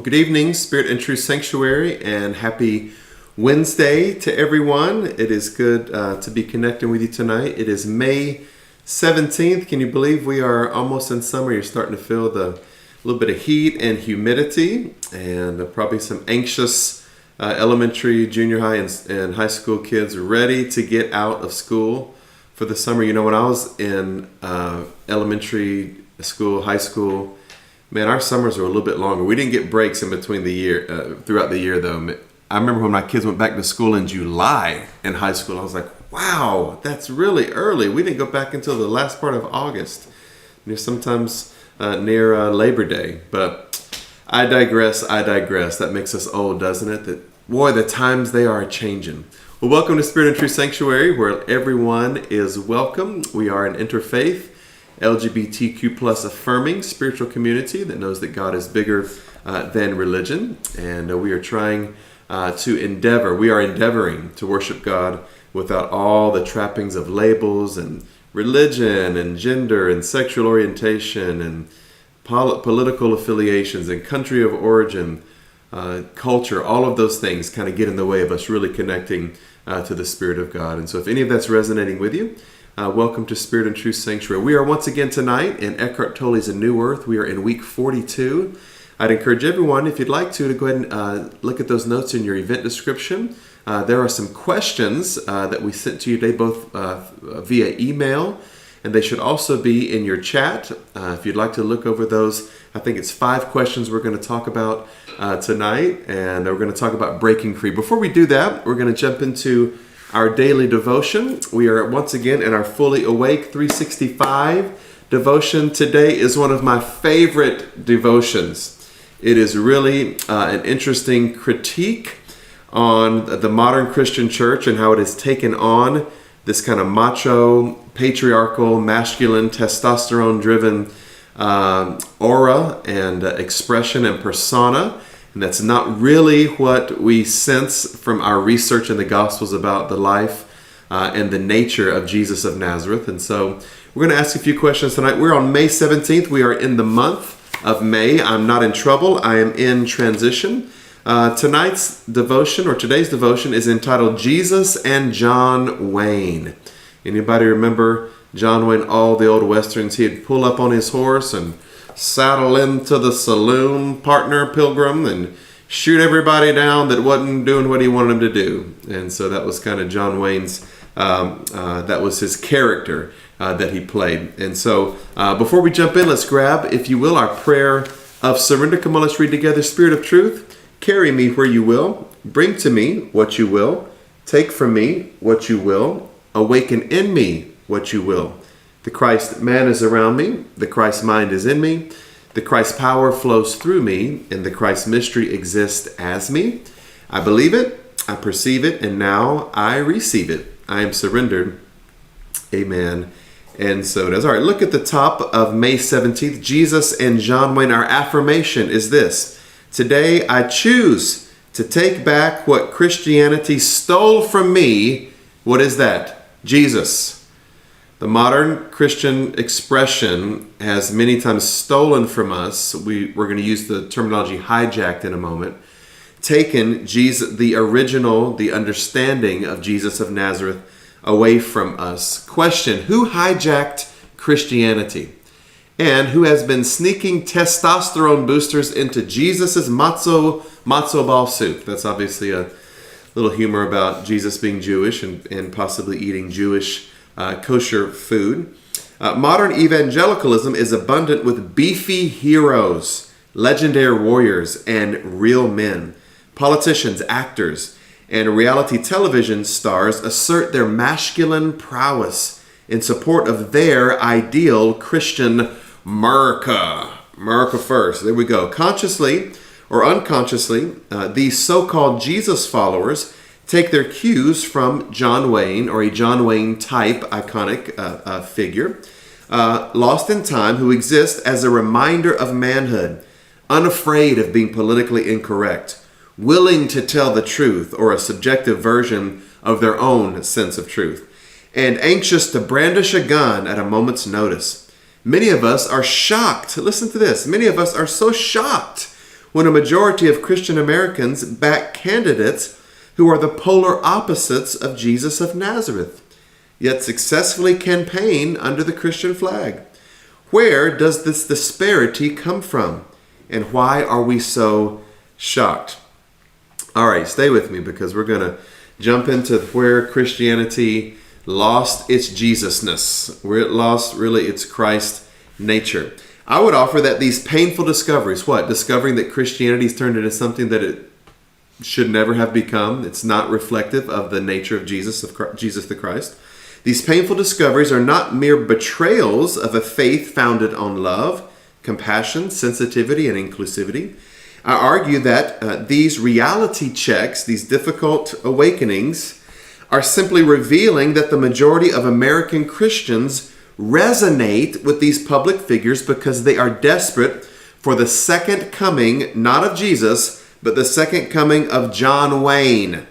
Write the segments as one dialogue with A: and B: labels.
A: Well, good evening, Spirit and Truth Sanctuary, and happy Wednesday to everyone. It is good to be connecting with you tonight. It is May 17th. Can you believe we are almost in summer? You're starting to feel the little bit of heat and humidity, and probably some anxious elementary, junior high, and high school kids ready to get out of school for the summer. You know, when I was in elementary school, high school, man, our summers were a little bit longer. We didn't get breaks in between the year, throughout the year, though. I remember when my kids went back to school in July in high school, I was like, wow, that's really early. We didn't go back until the last part of August, sometimes near Labor Day. But I digress. That makes us old, doesn't it? Boy, the times they are changing. Well, welcome to Spirit and Truth Sanctuary, where everyone is welcome. We are an interfaith, LGBTQ plus affirming spiritual community that knows that God is bigger than religion, and we are endeavoring to worship God without all the trappings of labels and religion and gender and sexual orientation and political affiliations and country of origin, culture. All of those things kind of get in the way of us really connecting to the Spirit of God. And so if any of that's resonating with you, welcome to Spirit and Truth Sanctuary. We are once again tonight in Eckhart Tolle's A New Earth. We are in week 42. I'd encourage everyone, if you'd like to go ahead and look at those notes in your event description. There are some questions that we sent to you today, both via email, and they should also be in your chat. If you'd like to look over those, I think it's 5 questions we're going to talk about tonight, and we're going to talk about breaking free. Before we do that, we're going to jump into our daily devotion. We are once again in our Fully Awake 365 devotion. Today is one of my favorite devotions. It is really an interesting critique on the modern Christian church and how it has taken on this kind of macho, patriarchal, masculine, testosterone-driven aura and expression and persona. And that's not really what we sense from our research in the Gospels about the life and the nature of Jesus of Nazareth. And so we're going to ask a few questions tonight. We're on May 17th. We are in the month of May. I'm not in trouble. I am in transition. Today's devotion is entitled Jesus and John Wayne. Anybody remember John Wayne, all the old westerns? He'd pull up on his horse and saddle into the saloon, partner Pilgrim, and shoot everybody down that wasn't doing what he wanted them to do. And so that was kind of John Wayne's, that was his character that he played. And so before we jump in, let's grab, if you will, our prayer of surrender. Come on, let's read together. Spirit of truth, carry me where you will. Bring to me what you will. Take from me what you will. Awaken in me what you will. The Christ man is around me. The Christ mind is in me. The Christ power flows through me. And the Christ mystery exists as me. I believe it. I perceive it. And now I receive it. I am surrendered. Amen. And so it is. All right, look at the top of May 17th. Jesus and John Wayne. Our affirmation is this. Today I choose to take back what Christianity stole from me. What is that? Jesus. The modern Christian expression has many times stolen from us. We're going to use the terminology hijacked in a moment. Taken Jesus, the original, the understanding of Jesus of Nazareth away from us. Question, who hijacked Christianity? And who has been sneaking testosterone boosters into Jesus's matzo ball soup? That's obviously a little humor about Jesus being Jewish and possibly eating Jewish kosher food. Modern evangelicalism is abundant with beefy heroes, legendary warriors, and real men. Politicians, actors, and reality television stars assert their masculine prowess in support of their ideal Christian America. America first. There we go. Consciously or unconsciously, these so-called Jesus followers take their cues from John Wayne, or a John Wayne type iconic figure, lost in time, who exists as a reminder of manhood, unafraid of being politically incorrect, willing to tell the truth or a subjective version of their own sense of truth, and anxious to brandish a gun at a moment's notice. Many of us are shocked. Listen to this. Many of us are so shocked when a majority of Christian Americans back candidates who are the polar opposites of Jesus of Nazareth, yet successfully campaign under the Christian flag? Where does this disparity come from? And why are we so shocked? All right, stay with me because we're going to jump into where Christianity lost its Jesusness, where it lost really its Christ nature. I would offer that these painful discoveries, discovering that Christianity's turned into something that it should never have become. It's not reflective of the nature of Jesus the Christ. These painful discoveries are not mere betrayals of a faith founded on love, compassion, sensitivity, and inclusivity. I argue that these reality checks, these difficult awakenings, are simply revealing that the majority of American Christians resonate with these public figures because they are desperate for the second coming, not of Jesus, but the second coming of John Wayne.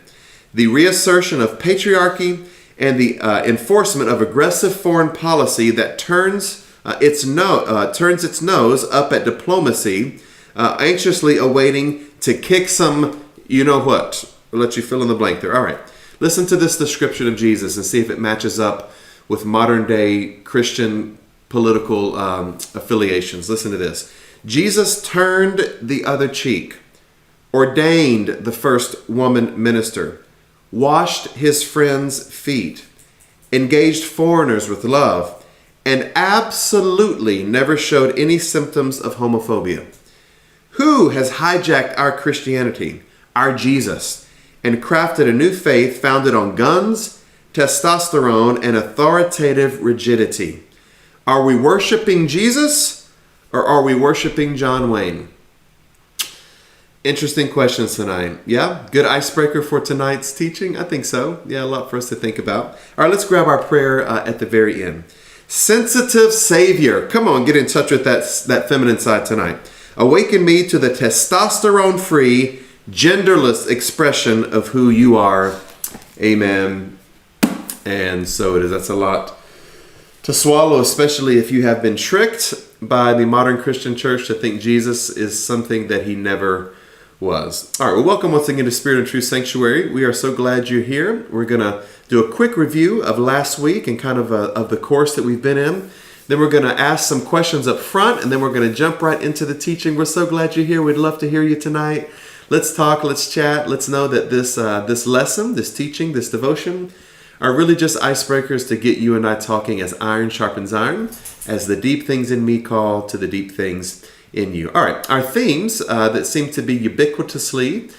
A: The reassertion of patriarchy and the enforcement of aggressive foreign policy that turns its nose up at diplomacy, anxiously awaiting to kick some, you know what. I'll let you fill in the blank there. All right. Listen to this description of Jesus and see if it matches up with modern day Christian political affiliations. Listen to this. Jesus turned the other cheek, ordained the first woman minister, washed his friends' feet, engaged foreigners with love, and absolutely never showed any symptoms of homophobia. Who has hijacked our Christianity, our Jesus, and crafted a new faith founded on guns, testosterone, and authoritative rigidity? Are we worshiping Jesus or are we worshiping John Wayne? Interesting questions tonight. Yeah, good icebreaker for tonight's teaching? I think so. Yeah, a lot for us to think about. All right, let's grab our prayer at the very end. Sensitive Savior, come on, get in touch with that feminine side tonight. Awaken me to the testosterone-free, genderless expression of who you are. Amen. And so it is. That's a lot to swallow, especially if you have been tricked by the modern Christian church to think Jesus is something that he never was. All right, well, welcome once again to Spirit and Truth Sanctuary. We are so glad you're here. We're going to do a quick review of last week and kind of the course that we've been in. Then we're going to ask some questions up front, and then we're going to jump right into the teaching. We're so glad you're here. We'd love to hear you tonight. Let's talk, let's chat. Let's know that this lesson, this teaching, this devotion are really just icebreakers to get you and I talking as iron sharpens iron, as the deep things in me call to the deep things in you. All right, our themes that seem to be ubiquitously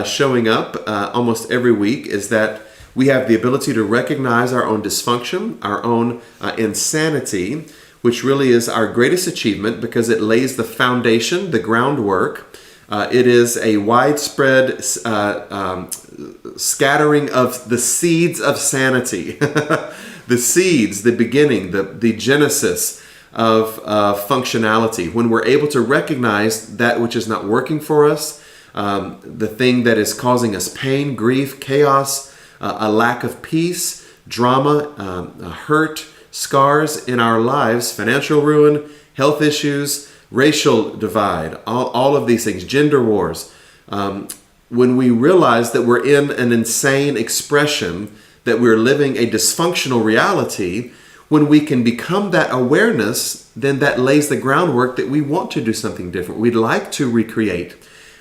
A: showing up almost every week is that we have the ability to recognize our own dysfunction, our own insanity, which really is our greatest achievement because it lays the foundation, the groundwork. It is a widespread scattering of the seeds of sanity. The seeds, the beginning, the genesis of functionality. When we're able to recognize that which is not working for us, the thing that is causing us pain, grief, chaos, a lack of peace, drama, hurt, scars in our lives, financial ruin, health issues, racial divide, all of these things, gender wars. When we realize that we're in an insane expression, that we're living a dysfunctional reality, when we can become that awareness, then that lays the groundwork that we want to do something different. We'd like to recreate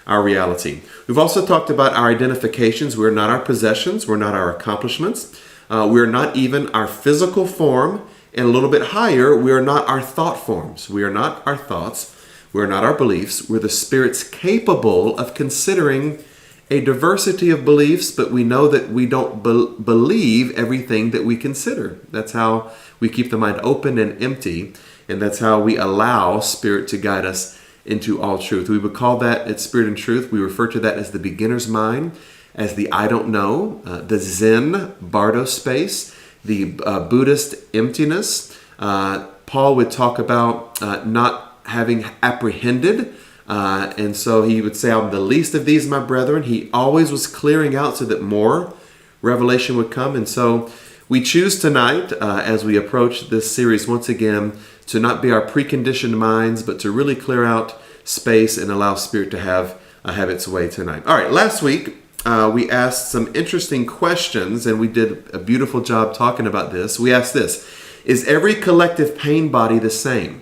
A: our reality. We've also talked about our identifications. We're not our possessions. We're not our accomplishments. We're not even our physical form. And a little bit higher, we are not our thought forms. We are not our thoughts. We're not our beliefs. We're the spirits capable of considering a diversity of beliefs, but we know that we don't believe everything that we consider. That's how we keep the mind open and empty, and that's how we allow Spirit to guide us into all truth. We would call that at Spirit and Truth. We refer to that as the beginner's mind, as the I don't know, the Zen Bardo space, the Buddhist emptiness. Paul would talk about not having apprehended, and so he would say, I'm the least of these, my brethren. He always was clearing out so that more revelation would come. And so we choose tonight, as we approach this series once again, to not be our preconditioned minds, but to really clear out space and allow Spirit to have its way tonight. All right, last week we asked some interesting questions, and we did a beautiful job talking about this. We asked this: is every collective pain body the same?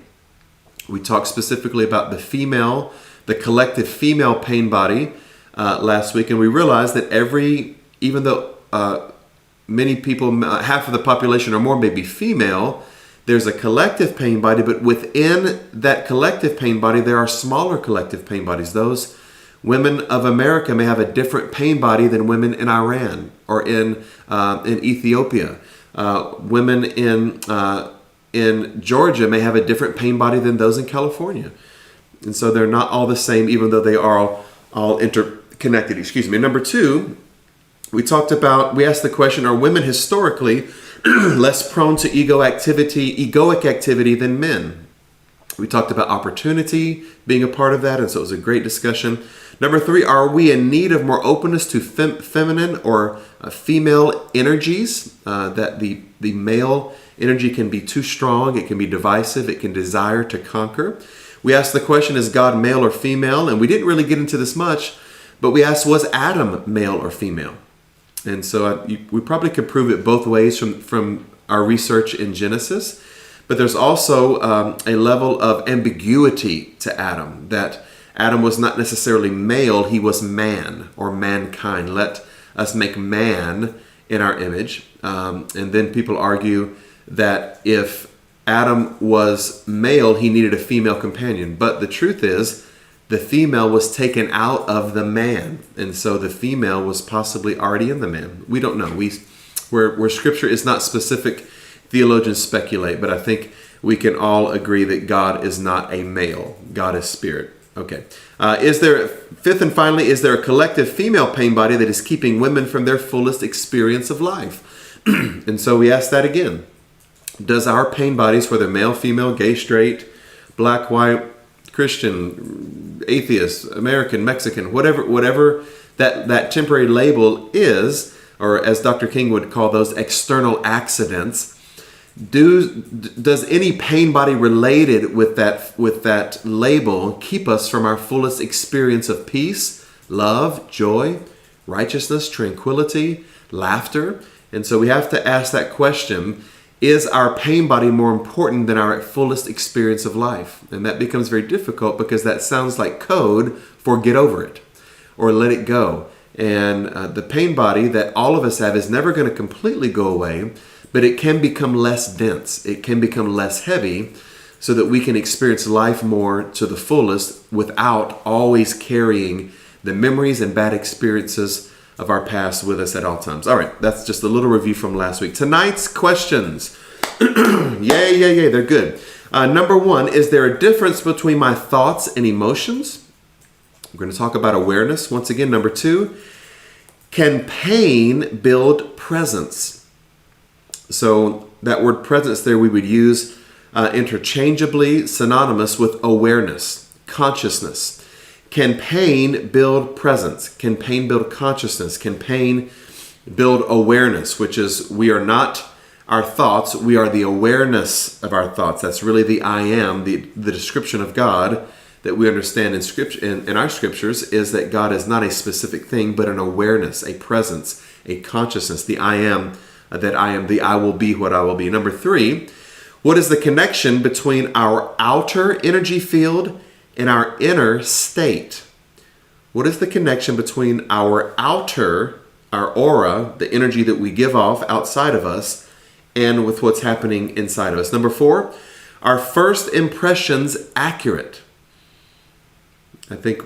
A: We talked specifically about the collective female pain body last week, and we realized that even though many people, half of the population or more may be female, there's a collective pain body, but within that collective pain body, there are smaller collective pain bodies. Those women of America may have a different pain body than women in Iran or in Ethiopia. Women in Georgia may have a different pain body than those in California. And so they're not all the same, even though they are all interconnected. Number two, we asked the question, are women historically less prone to egoic activity than men? We talked about opportunity being a part of that, and so it was a great discussion. Number three, are we in need of more openness to feminine or female energies? That the male energy can be too strong, it can be divisive, it can desire to conquer. We asked the question, is God male or female? And we didn't really get into this much, but we asked, was Adam male or female? And so we probably could prove it both ways from our research in Genesis. But there's also a level of ambiguity to Adam, that Adam was not necessarily male, he was man or mankind. Let us make man in our image. And then people argue that if Adam was male, he needed a female companion. But the truth is, the female was taken out of the man. And so the female was possibly already in the man. We don't know. Where Scripture is not specific, theologians speculate. But I think we can all agree that God is not a male. God is spirit. Okay. Fifth and finally, is there a collective female pain body that is keeping women from their fullest experience of life? And so we ask that again. Does our pain bodies, whether male, female, gay, straight, black, white, Christian, atheist, American, Mexican, whatever that temporary label is, or as Dr. King would call those external accidents, does any pain body related with that label keep us from our fullest experience of peace, love, joy, righteousness, tranquility, laughter? And so we have to ask that question: is our pain body more important than our fullest experience of life? And that becomes very difficult because that sounds like code for get over it or let it go. And the pain body that all of us have is never going to completely go away, but it can become less dense. It can become less heavy so that we can experience life more to the fullest without always carrying the memories and bad experiences of our past with us at all times. All right, that's just a little review from last week. Tonight's questions. Yay, they're good. Number one, is there a difference between my thoughts and emotions? We're going to talk about awareness once again. Number two, can pain build presence? So that word presence there we would use interchangeably, synonymous with awareness, consciousness. Can pain build presence? Can pain build consciousness? Can pain build awareness, which is we are not our thoughts, we are the awareness of our thoughts. That's really the I am, the description of God that we understand in scripture, in our scriptures, is that God is not a specific thing, but an awareness, a presence, a consciousness, the I am, that I am, the I will be what I will be. Number three, what is the connection between our outer energy field and our inner state? What is the connection between our outer, our aura, the energy that we give off outside of us, and with what's happening inside of us? Number four, are first impressions accurate? I think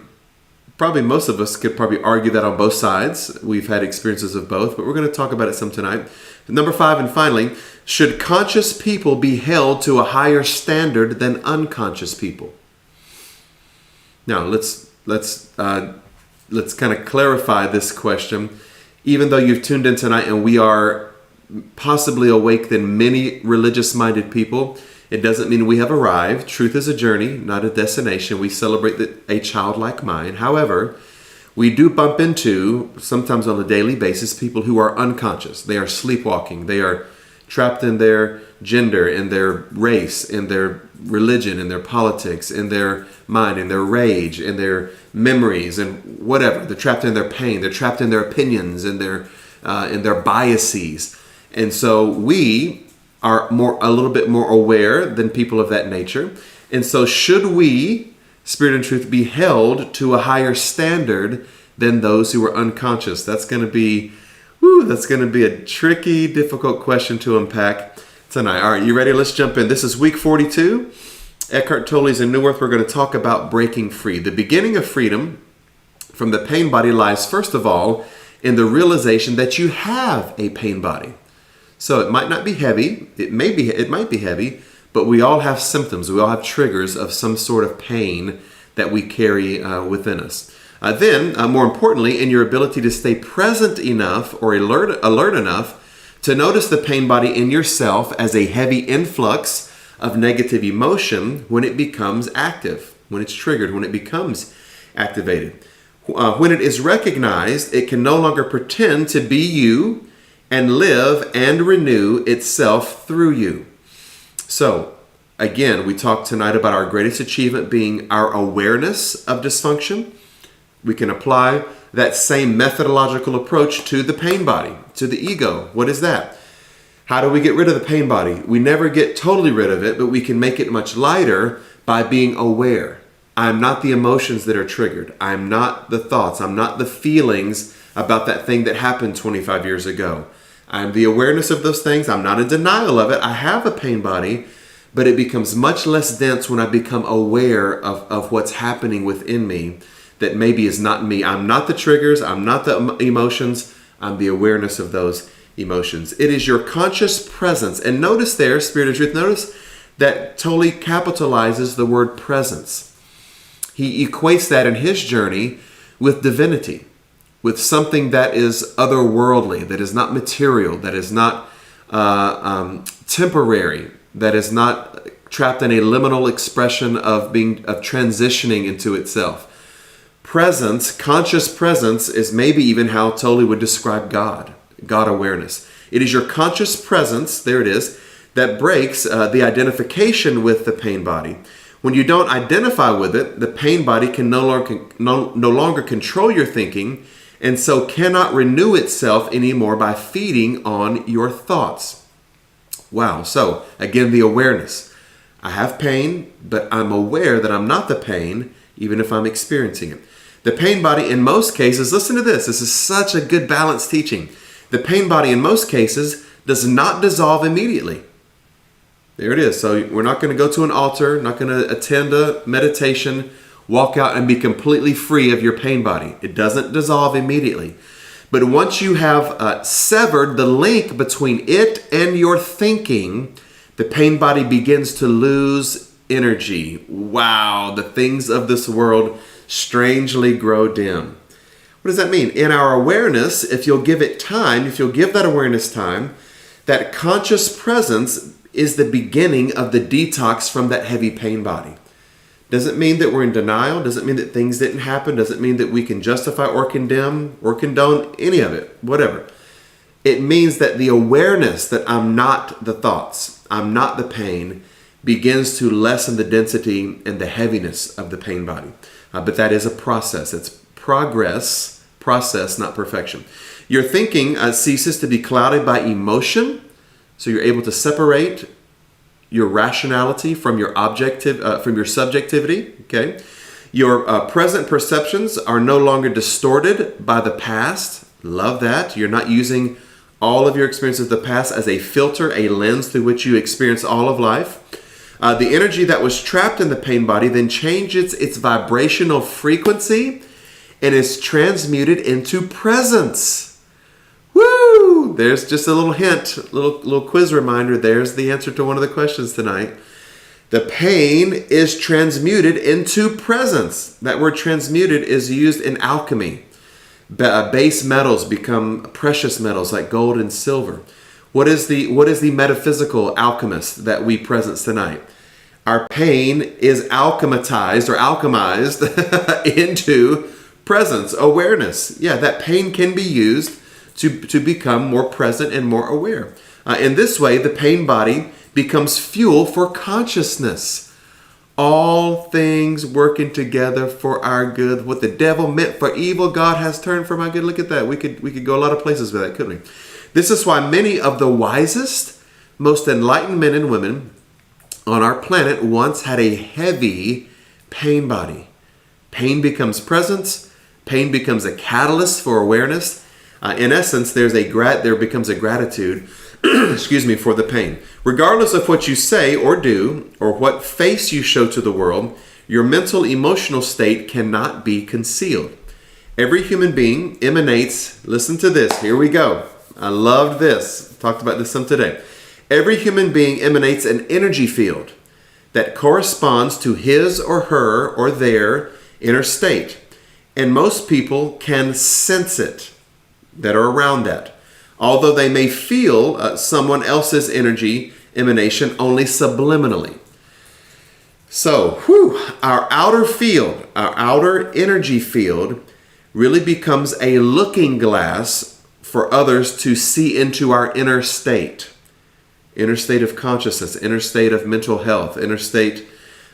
A: probably most of us could probably argue that on both sides. We've had experiences of both, but we're going to talk about it some tonight. Number five, and finally, should conscious people be held to a higher standard than unconscious people? Now, let's kind of clarify this question. Even though you've tuned in tonight and we are possibly awake than many religious-minded people, it doesn't mean we have arrived. Truth is a journey, not a destination. We celebrate a childlike mind. However, we do bump into, sometimes on a daily basis, people who are unconscious. They are sleepwalking. They are trapped in their gender, in their race, in their religion, in their politics, in their mind, in their rage, in their memories, and whatever. They're trapped in their pain. They're trapped in their opinions, in their biases. And so we are a little bit more aware than people of that nature. And so should we, Spirit and Truth, be held to a higher standard than those who are unconscious? That's going to be a tricky, difficult question to unpack tonight. All right, you ready? Let's jump in. This is week 42. Eckhart Tolle's in New Earth. We're going to talk about breaking free. The beginning of freedom from the pain body lies, first of all, in the realization that you have a pain body. So it might not be heavy. It might be heavy, but we all have symptoms. We all have triggers of some sort of pain that we carry within us. Then, more importantly, in your ability to stay present enough or alert enough to notice the pain body in yourself as a heavy influx of negative emotion when it becomes active, when it's triggered, when it becomes activated. When it is recognized, it can no longer pretend to be you and live and renew itself through you. So, again, we talked tonight about our greatest achievement being our awareness of dysfunction. We can apply that same methodological approach to the pain body, to the ego. What is that? How do we get rid of the pain body? We never get totally rid of it, but we can make it much lighter by being aware. I'm not the emotions that are triggered. I'm not the thoughts. I'm not the feelings about that thing that happened 25 years ago. I'm the awareness of those things. I'm not in denial of it. I have a pain body, but it becomes much less dense when I become aware of what's happening within me that maybe is not me. I'm not the triggers. I'm not the emotions. I'm the awareness of those emotions. It is your conscious presence. And notice there, Spirit of Truth, notice that Tolle capitalizes the word presence. He equates that in his journey with divinity, with something that is otherworldly, that is not material, that is not temporary, that is not trapped in a liminal expression of transitioning into itself. Presence, conscious presence, is maybe even how Tolle would describe God awareness. It is your conscious presence, there it is, that breaks the identification with the pain body. When you don't identify with it, the pain body can no longer control your thinking, and so cannot renew itself anymore by feeding on your thoughts. Wow. So again, the awareness. I have pain, but I'm aware that I'm not the pain, even if I'm experiencing it. The pain body in most cases, listen to this. This is such a good balanced teaching. The pain body in most cases does not dissolve immediately. There it is. So we're not going to go to an altar, not going to attend a meditation, walk out and be completely free of your pain body. It doesn't dissolve immediately. But once you have severed the link between it and your thinking, the pain body begins to lose energy. Wow, the things of this world strangely grow dim. What does that mean? In our awareness, if you'll give it time, if you'll give that awareness time, that conscious presence is the beginning of the detox from that heavy pain body. Doesn't mean that we're in denial. Doesn't mean that things didn't happen. Doesn't mean that we can justify or condemn or condone any of it, whatever. It means that the awareness that I'm not the thoughts, I'm not the pain, begins to lessen the density and the heaviness of the pain body. But that is a process. It's process, not perfection. Your thinking ceases to be clouded by emotion, so you're able to separate your rationality from your subjectivity. Okay, your present perceptions are no longer distorted by the past. Love that. You're not using all of your experiences of the past as a filter, a lens through which you experience all of life. The energy that was trapped in the pain body then changes its vibrational frequency and is transmuted into presence. Woo! There's just a little hint, little quiz reminder. There's the answer to one of the questions tonight. The pain is transmuted into presence. That word transmuted is used in alchemy. Base metals become precious metals like gold and silver. What is the metaphysical alchemist that we presence tonight? Our pain is alchemized into presence, awareness. Yeah, that pain can be used to become more present and more aware. In this way, the pain body becomes fuel for consciousness. All things working together for our good. What the devil meant for evil, God has turned for my good. Look at that. We could go a lot of places with that, couldn't we? This is why many of the wisest, most enlightened men and women on our planet once had a heavy pain body. Pain becomes presence. Pain becomes a catalyst for awareness. In essence, there becomes a gratitude for the pain. Regardless of what you say or do, or what face you show to the world, your mental, emotional state cannot be concealed. Every human being emanates, listen to this, here we go. I loved this. Talked about this some today. Every human being emanates an energy field that corresponds to his or her or their inner state. And most people can sense it that are around that. Although they may feel someone else's energy emanation only subliminally. So, our outer field, our outer energy field really becomes a looking glass for others to see into our inner state of consciousness, inner state of mental health, inner state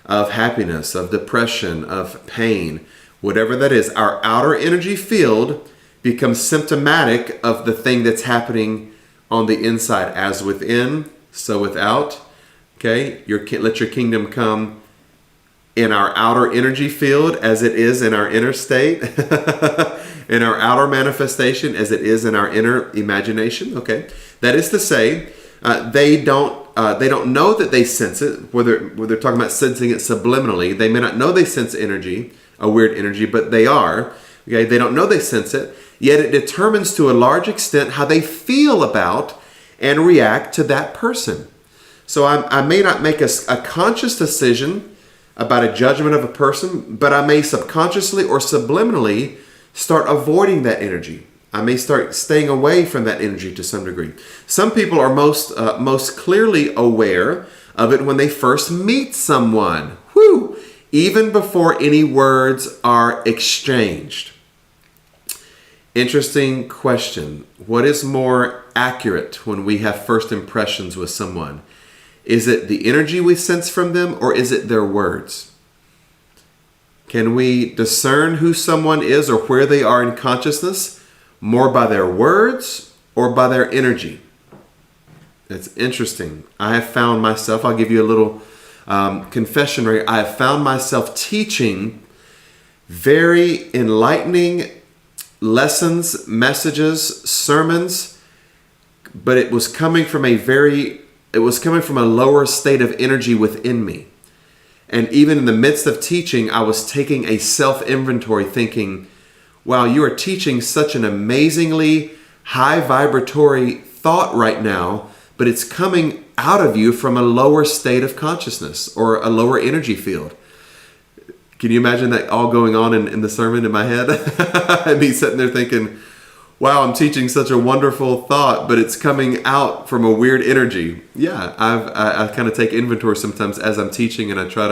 A: of happiness, of depression, of pain, whatever that is. Our outer energy field becomes symptomatic of the thing that's happening on the inside. As within, so without. Okay, let your kingdom come in our outer energy field as it is in our inner state, in our outer manifestation as it is in our inner imagination. Okay, that is to say, they don't know that they sense it. Whether talking about sensing it subliminally, they may not know they sense energy, a weird energy, but they are. Okay, they don't know they sense it. Yet it determines to a large extent how they feel about and react to that person. So I may not make a conscious decision about a judgment of a person, but I may subconsciously or subliminally start avoiding that energy. I may start staying away from that energy to some degree. Some people are most clearly aware of it when they first meet someone. Even before any words are exchanged. Interesting question. What is more accurate when we have first impressions with someone? Is it the energy we sense from them, or is it their words? Can we discern who someone is or where they are in consciousness more by their words or by their energy? That's interesting. I have found myself, I'll give you a little confession right here. I have found myself teaching very enlightening lessons, messages, sermons, but it was coming from a lower state of energy within me. And even in the midst of teaching, I was taking a self-inventory thinking, wow, you are teaching such an amazingly high vibratory thought right now, but it's coming out of you from a lower state of consciousness or a lower energy field. Can you imagine that all going on in the sermon in my head? And me sitting there thinking, wow, I'm teaching such a wonderful thought, but it's coming out from a weird energy. Yeah, I kind of take inventory sometimes as I'm teaching, and I try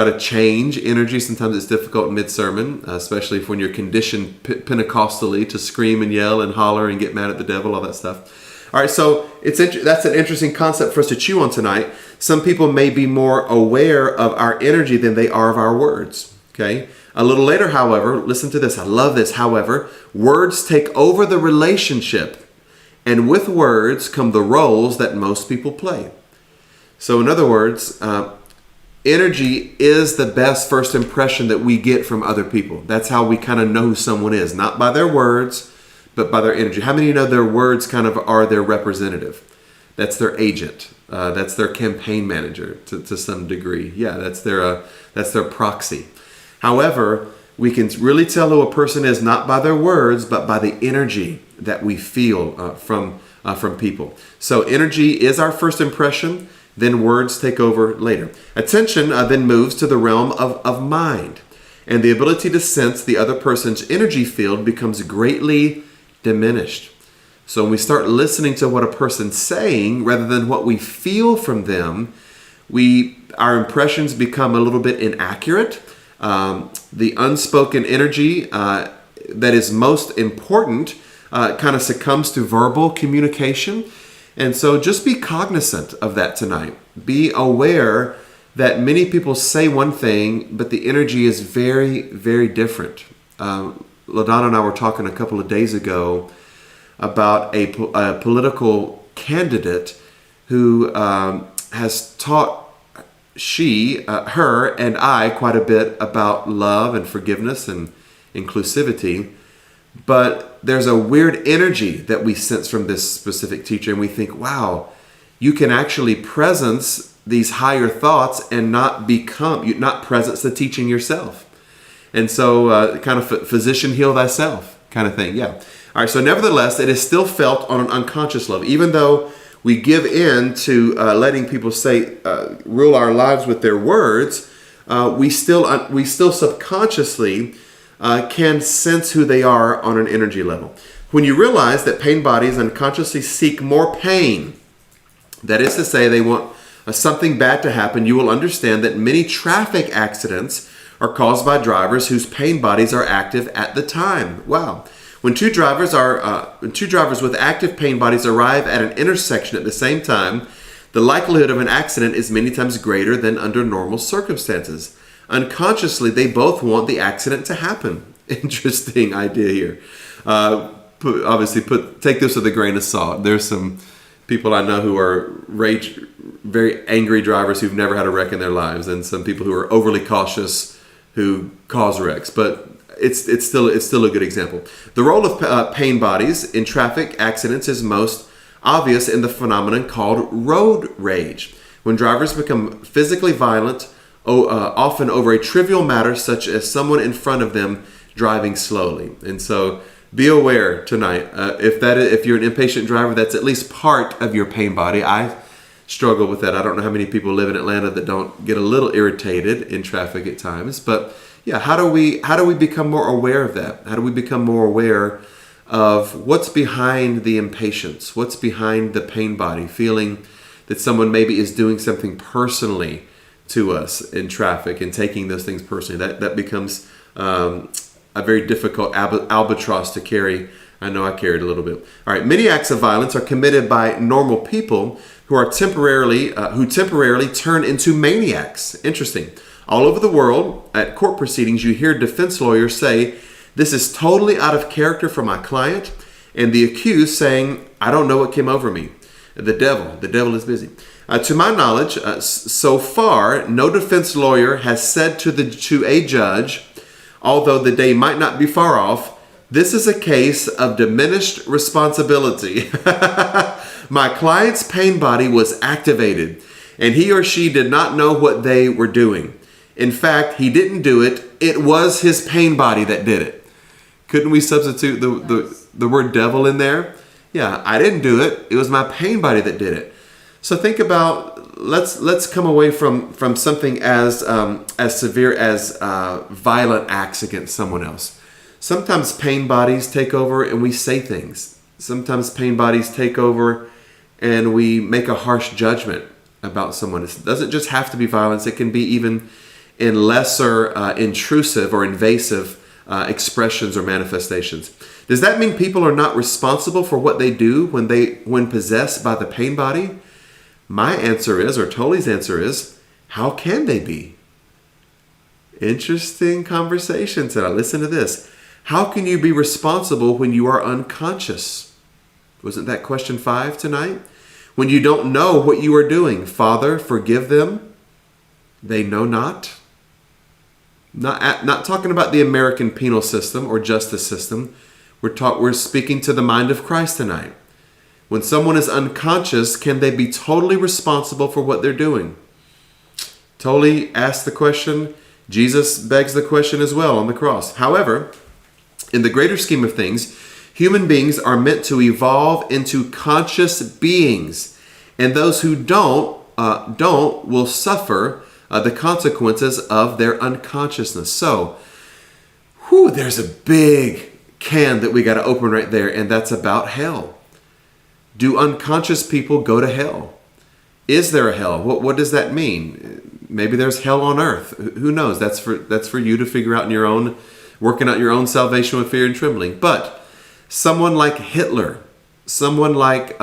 A: to change energy. Sometimes it's difficult mid-sermon, especially when you're conditioned Pentecostally to scream and yell and holler and get mad at the devil, all that stuff. All right, so that's an interesting concept for us to chew on tonight. Some people may be more aware of our energy than they are of our words, okay? A little later, however, listen to this. I love this. However, words take over the relationship, and with words come the roles that most people play. So in other words, energy is the best first impression that we get from other people. That's how we kind of know who someone is, not by their words, but by their energy. How many of you know their words kind of are their representative? That's their agent. That's their campaign manager to some degree. Yeah, that's their proxy. However, we can really tell who a person is not by their words, but by the energy that we feel from people. So energy is our first impression, then words take over later. Attention then moves to the realm of mind, and the ability to sense the other person's energy field becomes greatly diminished. So when we start listening to what a person's saying rather than what we feel from them, our impressions become a little bit inaccurate. The unspoken energy that is most important kind of succumbs to verbal communication. And so just be cognizant of that tonight. Be aware that many people say one thing, but the energy is very, very different. LaDonna and I were talking a couple of days ago about a political candidate who has taught her and I quite a bit about love and forgiveness and inclusivity. But there's a weird energy that we sense from this specific teacher, and we think, wow, you can actually presence these higher thoughts and not presence the teaching yourself. And so kind of physician heal thyself kind of thing. Yeah. All right. So nevertheless, it is still felt on an unconscious level, even though we give in to letting people rule our lives with their words. We still subconsciously can sense who they are on an energy level. When you realize that pain bodies unconsciously seek more pain, that is to say, they want something bad to happen, you will understand that many traffic accidents are caused by drivers whose pain bodies are active at the time. Wow. When two drivers with active pain bodies arrive at an intersection at the same time, the likelihood of an accident is many times greater than under normal circumstances. Unconsciously, they both want the accident to happen. Interesting idea here. Take this with a grain of salt. There's some people I know who are very angry drivers who've never had a wreck in their lives, and some people who are overly cautious who cause wrecks. But it's still a good example. The role of pain bodies in traffic accidents is most obvious in the phenomenon called road rage, when drivers become physically violent, often over a trivial matter such as someone in front of them driving slowly. And so be aware tonight, if you're an impatient driver, that's at least part of your pain body. I struggle with that. I don't know how many people live in Atlanta that don't get a little irritated in traffic at times. But yeah, how do we become more aware of that? How do we become more aware of what's behind the impatience? What's behind the pain body? Feeling that someone maybe is doing something personally to us in traffic and taking those things personally. That becomes a very difficult albatross to carry. I know I carried a little bit. All right, many acts of violence are committed by normal people who temporarily turn into maniacs. Interesting. All over the world, at court proceedings, you hear defense lawyers say, "This is totally out of character for my client," and the accused saying, "I don't know what came over me. The devil is busy." To my knowledge, so far, no defense lawyer has said to a judge, although the day might not be far off, "This is a case of diminished responsibility." My client's pain body was activated, and he or she did not know what they were doing. In fact, he didn't do it. It was his pain body that did it. Couldn't we substitute the word devil in there? Yeah, I didn't do it. It was my pain body that did it. So think about, let's come away from something as severe as violent acts against someone else. Sometimes pain bodies take over and we say things. Sometimes pain bodies take over and we make a harsh judgment about someone. It doesn't just have to be violence. It can be even in lesser intrusive or invasive expressions or manifestations. Does that mean people are not responsible for what they do when possessed by the pain body? My answer is, or Tolle's answer is, how can they be? Interesting conversation tonight. Listen to this. How can you be responsible when you are unconscious? Wasn't that question 5 tonight? When you don't know what you are doing. Father, forgive them. They know not. Not talking about the American penal system or justice system. We're speaking to the mind of Christ tonight. When someone is unconscious, can they be totally responsible for what they're doing? Tolle asked the question. Jesus begs the question as well on the cross. However, in the greater scheme of things, human beings are meant to evolve into conscious beings, and those who don't will suffer the consequences of their unconsciousness. So, there's a big can that we got to open right there, and that's about hell. Do unconscious people go to hell? Is there a hell? What does that mean? Maybe there's hell on earth. Who knows? That's for you to figure out in your own, working out your own salvation with fear and trembling. But someone like Hitler, someone like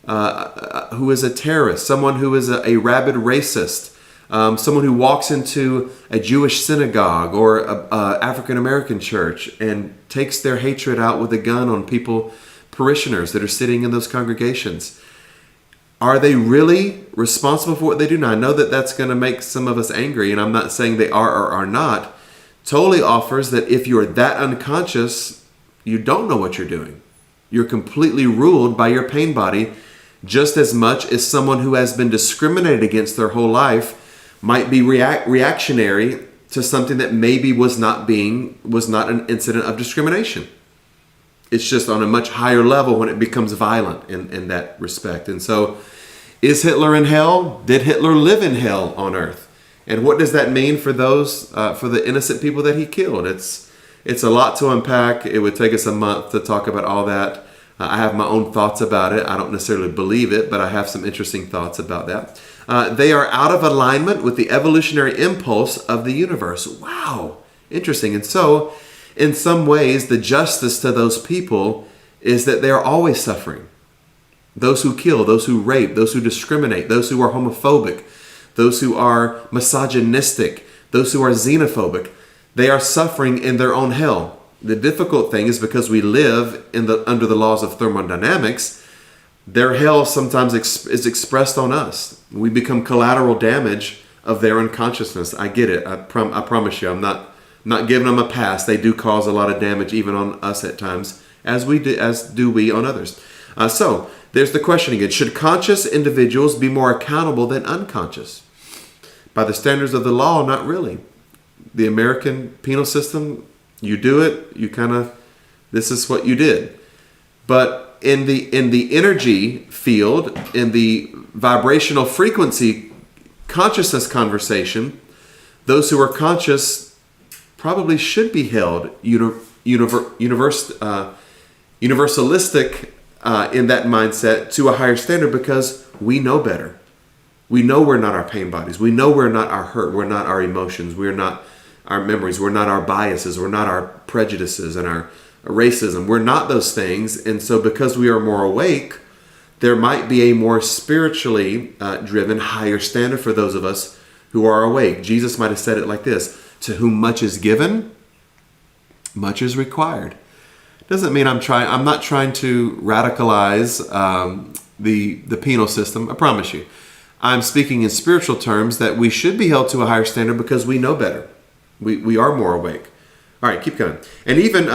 A: who is a terrorist, someone who is a rabid racist, someone who walks into a Jewish synagogue or a African American church and takes their hatred out with a gun on parishioners that are sitting in those congregations. Are they really responsible for what they do? Now, I know that that's going to make some of us angry, and I'm not saying they are or are not. Tolle offers that if you're that unconscious, you don't know what you're doing. You're completely ruled by your pain body, just as much as someone who has been discriminated against their whole life might be reactionary to something that maybe was not an incident of discrimination. It's just on a much higher level when it becomes violent in that respect. And so, is Hitler in hell? Did Hitler live in hell on earth? And what does that mean for for the innocent people that he killed? It's a lot to unpack. It would take us a month to talk about all that. I have my own thoughts about it. I don't necessarily believe it, but I have some interesting thoughts about that. They are out of alignment with the evolutionary impulse of the universe. Wow, interesting. And so, in some ways, the justice to those people is that they are always suffering. Those who kill, those who rape, those who discriminate, those who are homophobic, those who are misogynistic, those who are xenophobic, they are suffering in their own hell. The difficult thing is because we live under the laws of thermodynamics, their hell sometimes is expressed on us. We become collateral damage of their unconsciousness. I get it. I promise you, I'm not giving them a pass. They do cause a lot of damage even on us at times, as do we on others. So there's the question again. Should conscious individuals be more accountable than unconscious? By the standards of the law, not really. The American penal system, you do it, this is what you did. But in the energy field, in the vibrational frequency consciousness conversation, those who are conscious probably should be held universalistic in that mindset to a higher standard, because we know better. We know we're not our pain bodies. We know we're not our hurt. We're not our emotions. We're not our memories. We're not our biases. We're not our prejudices and our racism. We're not those things. And so because we are more awake, there might be a more spiritually driven, higher standard for those of us who are awake. Jesus might have said it like this: to whom much is given, much is required. Doesn't mean I'm not trying to radicalize the penal system. I promise you. I'm speaking in spiritual terms that we should be held to a higher standard because we know better. We are more awake. All right, keep going. And even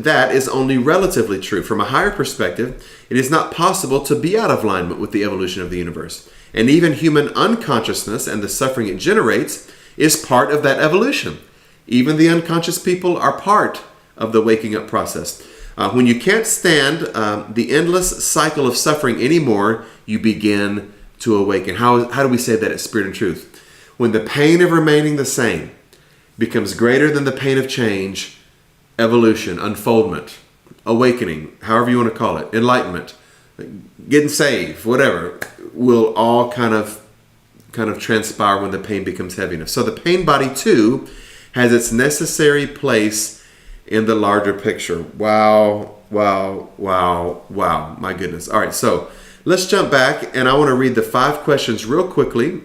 A: that is only relatively true. From a higher perspective, it is not possible to be out of alignment with the evolution of the universe. And even human unconsciousness and the suffering it generates is part of that evolution. Even the unconscious people are part of the waking up process. When you can't stand the endless cycle of suffering anymore, you begin to awaken. How do we say that at Spirit and Truth? When the pain of remaining the same becomes greater than the pain of change, evolution, unfoldment, awakening, however you want to call it, enlightenment, getting saved, whatever, will all kind of transpire when the pain becomes heavy enough. So the pain body too has its necessary place in the larger picture. Wow, my goodness. All right, so let's jump back, and I want to read the 5 questions real quickly,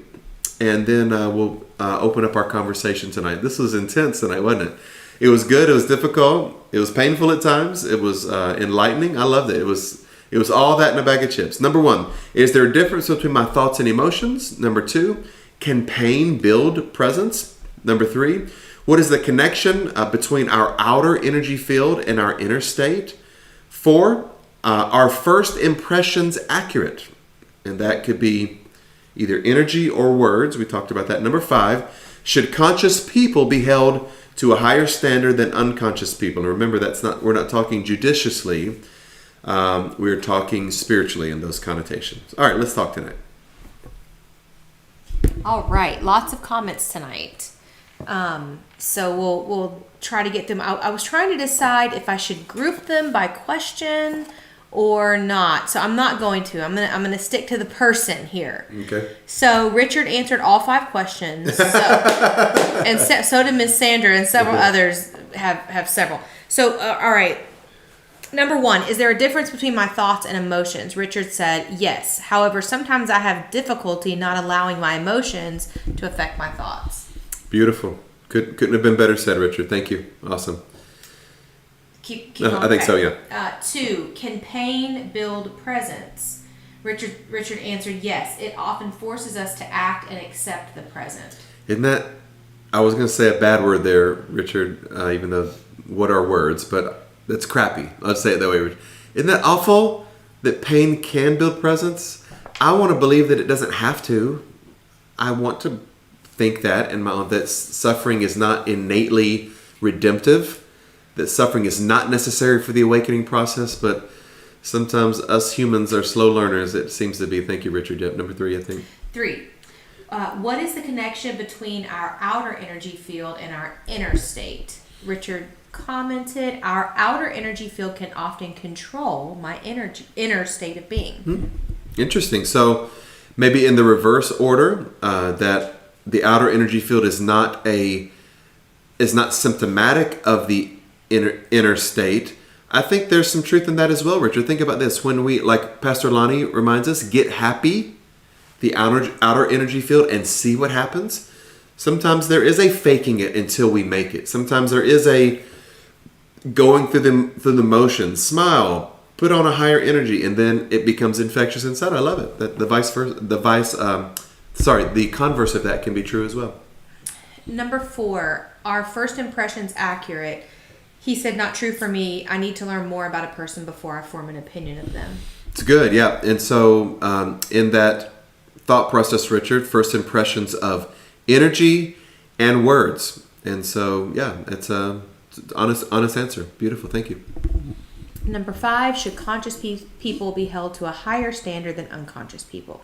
A: and then we'll open up our conversation tonight. This was intense tonight, wasn't it? It was good. It was difficult. It was painful at times. It was enlightening. I loved it. It was all that in a bag of chips. Number 1, is there a difference between my thoughts and emotions? Number 2, can pain build presence? Number 3, what is the connection between our outer energy field and our inner state? 4, are first impressions accurate? And that could be either energy or words. We talked about that. Number 5, should conscious people be held to a higher standard than unconscious people? And remember, we're not talking judiciously. We're talking spiritually in those connotations. All right, let's talk tonight.
B: All right, lots of comments tonight. So we'll try to get them. I was trying to decide if I should group them by question or not. So I'm not going to. I'm gonna stick to the person here.
A: Okay.
B: So Richard answered all 5 questions. So did Miss Sandra, and several others have several. So all right. Number 1, is there a difference between my thoughts and emotions? Richard said, yes. However, sometimes I have difficulty not allowing my emotions to affect my thoughts.
A: Beautiful. Couldn't have been better said, Richard. Thank you. Awesome.
B: Keep going.
A: I think so, yeah.
B: 2, can pain build presence? Richard answered, yes. It often forces us to act and accept the present.
A: Isn't that, I was going to say a bad word there, Richard, even though what are words, but that's crappy. Let's say it that way, Richard. Isn't that awful that pain can build presence? I want to believe that it doesn't have to. I want to think that in my own, that suffering is not innately redemptive, that suffering is not necessary for the awakening process, but sometimes us humans are slow learners, it seems to be. Thank you, Richard. Yep, number 3, I think.
B: 3, what is the connection between our outer energy field and our inner state? Richard commented, our outer energy field can often control my inner state of being.
A: Interesting. So maybe in the reverse order, that the outer energy field is not symptomatic of the inner state. I think there's some truth in that as well, Richard. Think about this. When we, like Pastor Lonnie reminds us, get happy, the outer energy field, and see what happens. Sometimes there is a faking it until we make it. Sometimes there is a going through the motions, smile, put on a higher energy, and then it becomes infectious inside. I love it. That the converse of that can be true as well.
B: Number 4, are first impressions accurate? He said, not true for me. I need to learn more about a person before I form an opinion of them. It's
A: good, yeah. And so in that thought process, Richard, first impressions of energy and words. And so, yeah, it's a honest answer. Beautiful. Thank you.
B: Number 5, should conscious people be held to a higher standard than unconscious people?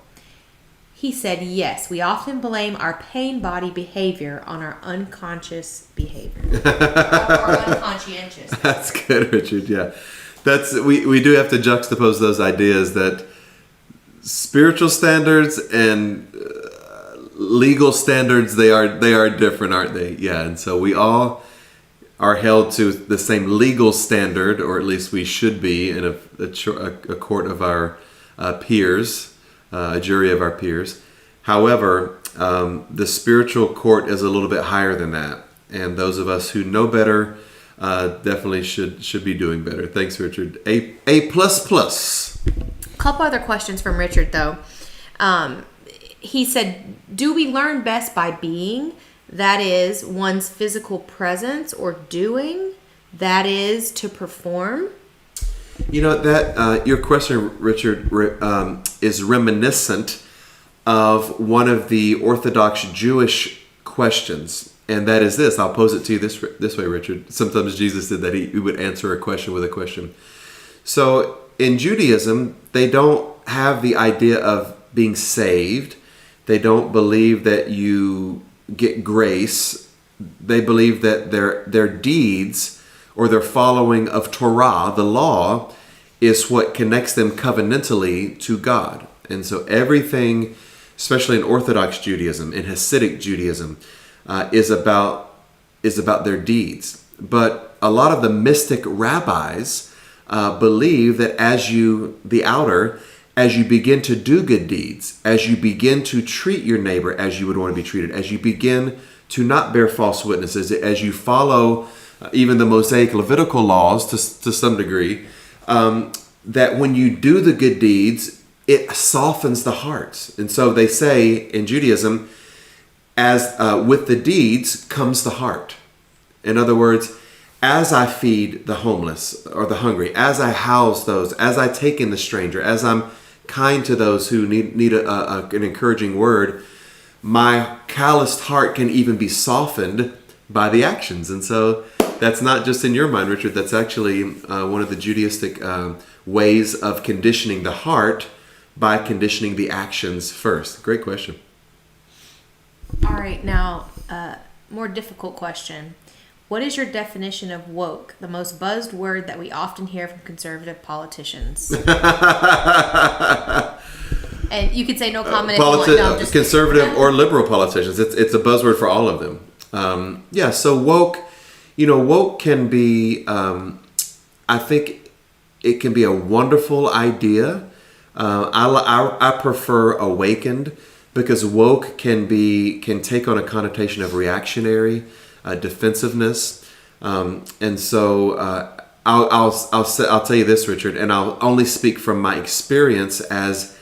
B: He said, yes. We often blame our pain body behavior on our unconscious behavior. Or unconscientious.
A: That's good, Richard. Yeah. We do have to juxtapose those ideas that spiritual standards and legal standards, they are different, aren't they? Yeah. And so we all are held to the same legal standard, or at least we should be in a court of our peers, a jury of our peers. However, the spiritual court is a little bit higher than that. And those of us who know better definitely should be doing better. Thanks, Richard. A++.
B: Couple other questions from Richard, though. He said, do we learn best by being? That is one's physical presence, or doing? That is to perform?
A: You know, that your question, Richard, is reminiscent of one of the Orthodox Jewish questions. And that is this. I'll pose it to you this way, Richard. Sometimes Jesus did that. He would answer a question with a question. So in Judaism, they don't have the idea of being saved. They don't believe that you get grace. They believe that their deeds or their following of Torah, the law, is what connects them covenantally to God. And so everything, especially in Orthodox Judaism, in Hasidic Judaism, is about their deeds. But a lot of the mystic rabbis believe that as you begin to do good deeds, as you begin to treat your neighbor as you would want to be treated, as you begin to not bear false witnesses, as you follow even the Mosaic Levitical laws to some degree, that when you do the good deeds, it softens the hearts. And so they say in Judaism, as with the deeds comes the heart. In other words, as I feed the homeless or the hungry, as I house those, as I take in the stranger, as I'm kind to those who need an encouraging word, my calloused heart can even be softened by the actions. And so that's not just in your mind, Richard. That's actually one of the Judaistic ways of conditioning the heart by conditioning the actions first. Great question.
B: All right, now, more difficult question. What is your definition of woke, the most buzzed word that we often hear from conservative politicians? And you could say no comment if you want. No, just
A: conservative or liberal politicians. It's a buzzword for all of them. So woke can be, I think it can be a wonderful idea. I prefer awakened, because woke can take on a connotation of reactionary, defensiveness, and so I'll tell you this, Richard, and I'll only speak from my experience as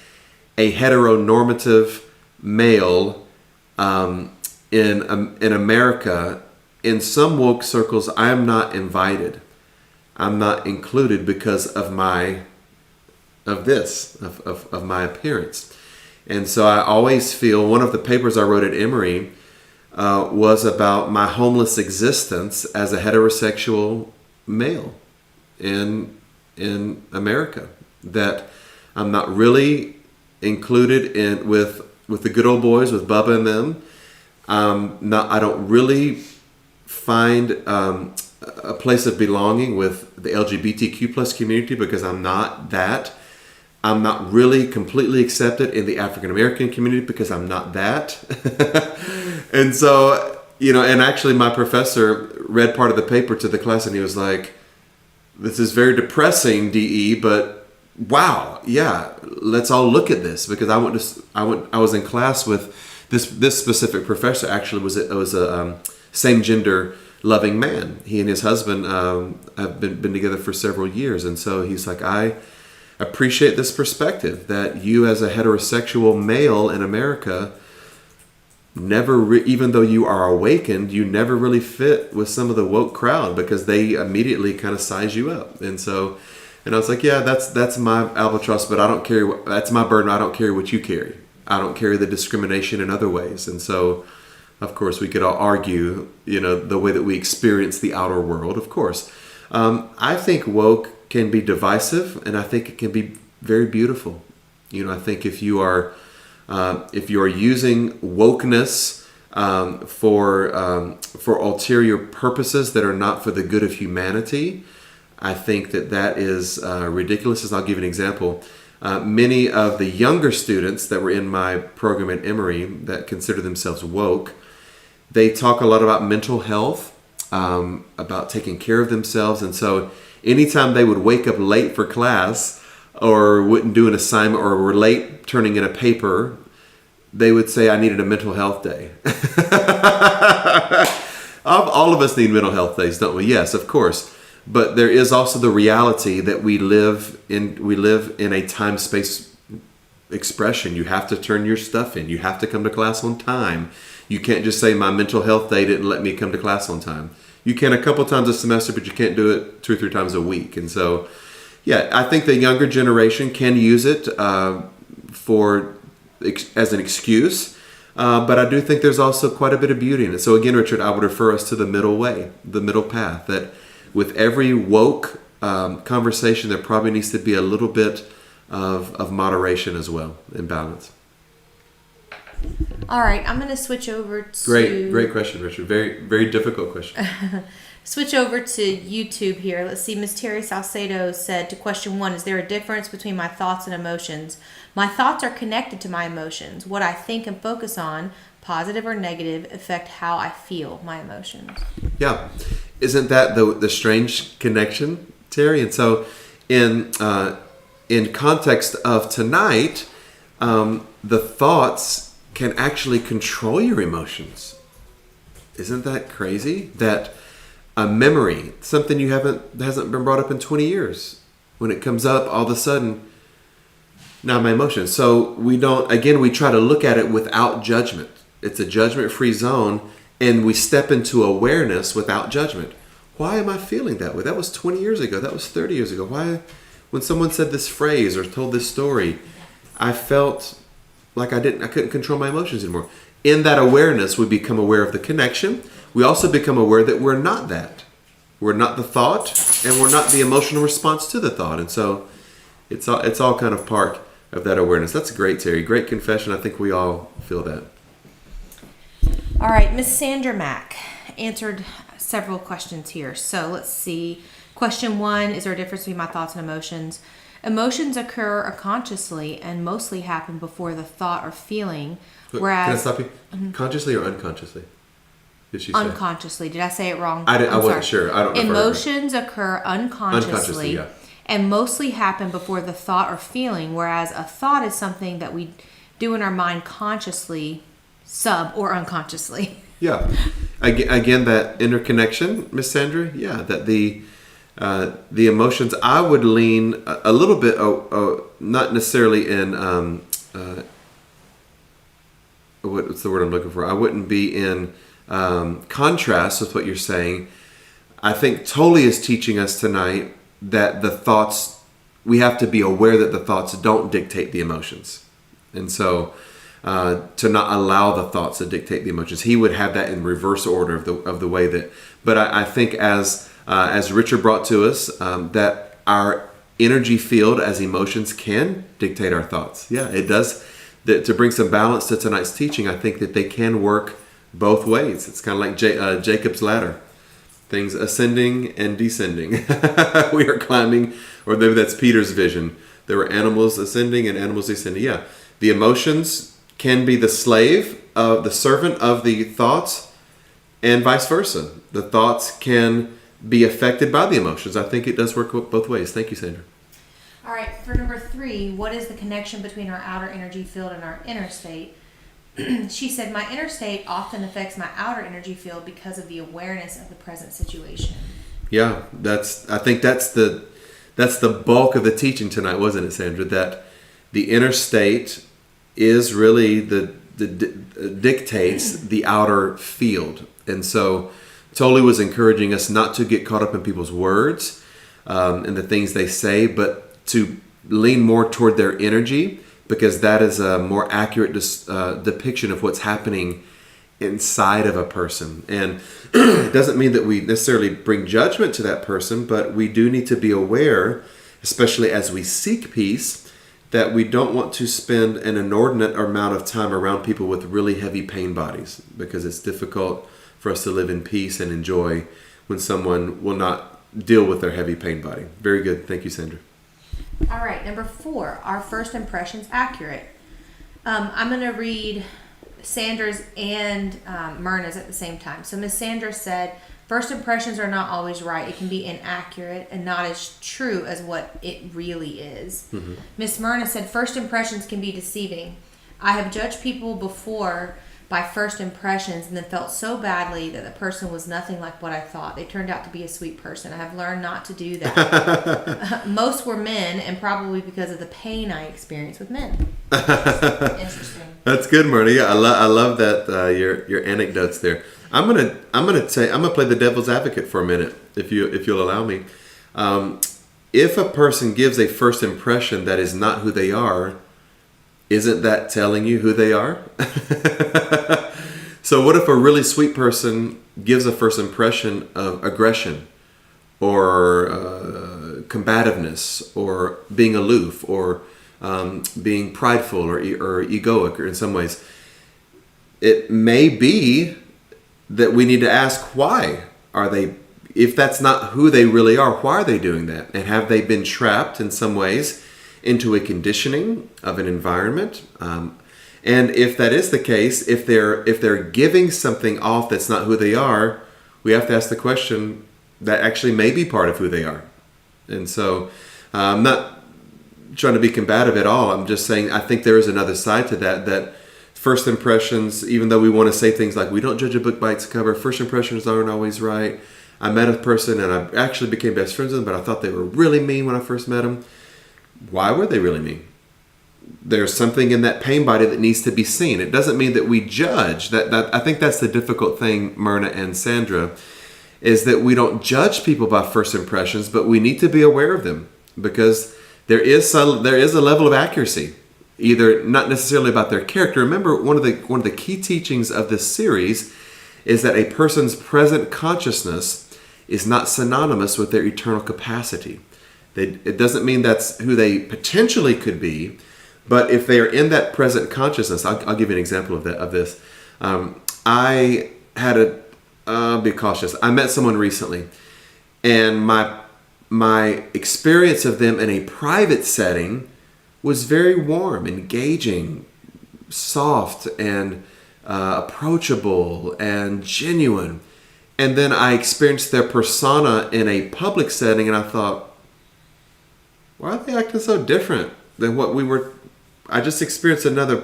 A: a heteronormative male in America. In some woke circles, I am not invited. I'm not included because of my appearance. And so I always feel, one of the papers I wrote at Emory was about my homeless existence as a heterosexual male in America, that I'm not really included in with the good old boys, with Bubba and them. I don't really find a place of belonging with the LGBTQ plus community, because I'm not that. I'm not really completely accepted in the African American community, because I'm not that. And so, and actually my professor read part of the paper to the class, and he was like, "This is very depressing, DE, but wow, yeah, let's all look at this." Because I was in class with this specific professor. Actually was a same gender loving man. He and his husband have been together for several years, and so he's like, "I appreciate this perspective that you, as a heterosexual male in America, even though you are awakened, you never really fit with some of the woke crowd, because they immediately kind of size you up." And I was like, "Yeah, that's my albatross, but I don't carry. That's my burden. I don't carry what you carry. I don't carry the discrimination in other ways." And so, of course, we could all argue, the way that we experience the outer world. Of course, I think woke can be divisive, and I think it can be very beautiful. I think if you are using wokeness for ulterior purposes that are not for the good of humanity, I think that is ridiculous. As I'll give you an example. Many of the younger students that were in my program at Emory that consider themselves woke, they talk a lot about mental health, about taking care of themselves. And so anytime they would wake up late for class, or wouldn't do an assignment, or were late turning in a paper, they would say, "I needed a mental health day." All of us need mental health days, don't we? Yes, of course. But there is also the reality that we live in a time-space expression. You have to turn your stuff in. You have to come to class on time. You can't just say, "My mental health day didn't let me come to class on time." You can a couple times a semester, but you can't do it 2 or 3 times a week. And so, yeah, I think the younger generation can use it as an excuse. But I do think there's also quite a bit of beauty in it. So again, Richard, I would refer us to the middle way, the middle path, that with every woke conversation, there probably needs to be a little bit of moderation as well, and balance.
B: All right, I'm going to switch over to...
A: Great question, Richard. Very, very difficult question.
B: Switch over to YouTube here. Let's see. Miss Terry Salcedo said to question 1, is there a difference between my thoughts and emotions? My thoughts are connected to my emotions. What I think and focus on, positive or negative, affect how I feel my emotions. Yeah.
A: Isn't that the strange connection, Terry? And so in context of tonight, the thoughts can actually control your emotions. Isn't that crazy? That a memory, something hasn't been brought up in 20 years, when it comes up, all of a sudden, now my emotions. So we try to look at it without judgment. It's a judgment-free zone, and we step into awareness without judgment. Why am I feeling that way? That was 20 years ago. That was 30 years ago. Why, when someone said this phrase or told this story, I felt like I couldn't control my emotions anymore. In that awareness, we become aware of the connection. We also become aware that we're not that. We're not the thought, and we're not the emotional response to the thought. And so it's all kind of part of that awareness. That's great, Terry. Great confession. I think we all feel that.
B: All right, Miss Sandra Mack answered several questions here. So let's see. Question 1, is there a difference between my thoughts and emotions? Emotions occur unconsciously and mostly happen before the thought or feeling. Whereas,
A: can I stop you? Mm-hmm. Consciously or unconsciously? Did she say?
B: Unconsciously. Did I say it wrong?
A: I wasn't sure. I don't know.
B: Emotions occur unconsciously
A: yeah.
B: and mostly happen before the thought or feeling, whereas a thought is something that we do in our mind consciously, sub or unconsciously.
A: Yeah. Again, that interconnection, Miss Sandra. Yeah, that the emotions. I would lean a little bit, not necessarily in what's the word I'm looking for? I wouldn't be in contrast with what you're saying. I think Tolle is teaching us tonight that the thoughts, we have to be aware that the thoughts don't dictate the emotions. And so to not allow the thoughts to dictate the emotions. He would have that in reverse order of the way that, but I think as Richard brought to us, that our energy field as emotions can dictate our thoughts. Yeah, it does. To bring some balance to tonight's teaching, I think that they can work both ways. It's kind of like Jacob's ladder. Things ascending and descending. We are climbing, or maybe that's Peter's vision. There were animals ascending and animals descending. Yeah, the emotions can be the slave of the servant of the thoughts, and vice versa. The thoughts can be affected by the emotions. I think it does work both ways. Thank you, Sandra.
B: All right, for number 3, what is the connection between our outer energy field and our inner state? She said, my inner state often affects my outer energy field because of the awareness of the present situation.
A: Yeah, I think that's the bulk of the teaching tonight, wasn't it, Sandra? That the inner state is really dictates the outer field. And so Tolle was encouraging us not to get caught up in people's words and the things they say, but to lean more toward their energy, because that is a more accurate depiction of what's happening inside of a person. And it doesn't mean that we necessarily bring judgment to that person, but we do need to be aware, especially as we seek peace, that we don't want to spend an inordinate amount of time around people with really heavy pain bodies, because it's difficult for us to live in peace and enjoy when someone will not deal with their heavy pain body. Very good. Thank you, Sandra.
B: All right, number 4, are first impressions accurate? I'm going to read Sandra's and Myrna's at the same time. So Miss Sandra said, first impressions are not always right. It can be inaccurate and not as true as what it really is. Miss Myrna said, first impressions can be deceiving. I have judged people before by first impressions and then felt so badly that the person was nothing like what I thought. They turned out to be a sweet person. I have learned not to do that. Most were men, and probably because of the pain I experienced with men. Interesting.
A: That's good, Myrna. Yeah, I love that your anecdotes there. I'm gonna play the devil's advocate for a minute, if you'll allow me. If a person gives a first impression that is not who they are, isn't that telling you who they are? So what if a really sweet person gives a first impression of aggression or combativeness or being aloof or being prideful or egoic, or in some ways? It may be that we need to ask, why are they, if that's not who they really are, why are they doing that? And have they been trapped in some ways into a conditioning of an environment? And if that is the case, if they're giving something off that's not who they are, we have to ask the question, that actually may be part of who they are. And so I'm not trying to be combative at all. I'm just saying I think there is another side to that first impressions, even though we want to say things like we don't judge a book by its cover, first impressions aren't always right. I met a person and I actually became best friends with them, but I thought they were really mean when I first met them. Why were they really mean? There's something in that pain body that needs to be seen. It doesn't mean that we judge. That I think that's the difficult thing, Myrna and Sandra, is that we don't judge people by first impressions, but we need to be aware of them, because there is a level of accuracy, either not necessarily about their character. Remember, one of the key teachings of this series is that a person's present consciousness is not synonymous with their eternal capacity. It doesn't mean that's who they potentially could be, but if they are in that present consciousness, I'll give you an example of this. I had be cautious. I met someone recently, and my experience of them in a private setting was very warm, engaging, soft, and approachable and genuine. And then I experienced their persona in a public setting, and I thought, why are they acting so different than what we were? I just experienced another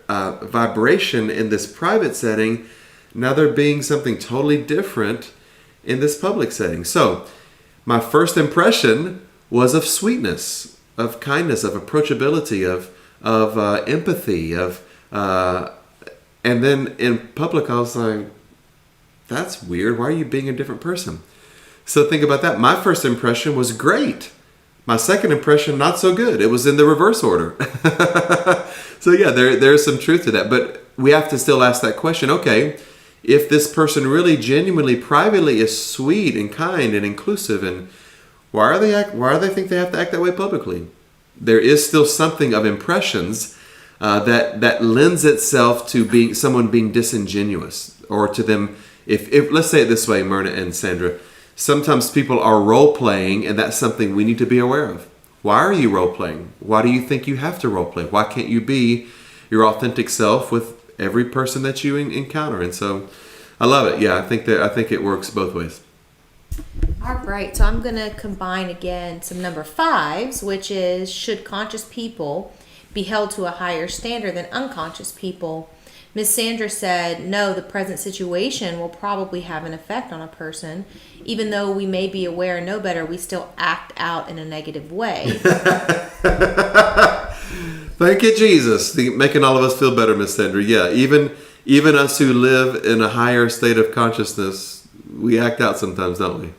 A: vibration in this private setting. Now they're being something totally different in this public setting. So my first impression was of sweetness, of kindness, of approachability, of empathy, and then in public I was like, that's weird. Why are you being a different person? So think about that. My first impression was great. My second impression, not so good. It was in the reverse order. So yeah, there's some truth to that. But we have to still ask that question. Okay, if this person really genuinely, privately is sweet and kind and inclusive, and why do they think they have to act that way publicly? There is still something of impressions that lends itself to someone being disingenuous, or to them. If let's say it this way, Myrna and Sandra, sometimes people are role playing, and that's something we need to be aware of. Why are you role playing? Why do you think you have to role play? Why can't you be your authentic self with every person that you encounter? And so, I love it. Yeah, I think it works both ways.
B: All right, so I'm going to combine again some number 5s, which is, should conscious people be held to a higher standard than unconscious people? Miss Sandra said, no, the present situation will probably have an effect on a person. Even though we may be aware and know better, we still act out in a negative way.
A: Thank you, Jesus. Making all of us feel better, Miss Sandra. Yeah, even us who live in a higher state of consciousness, we act out sometimes, don't we?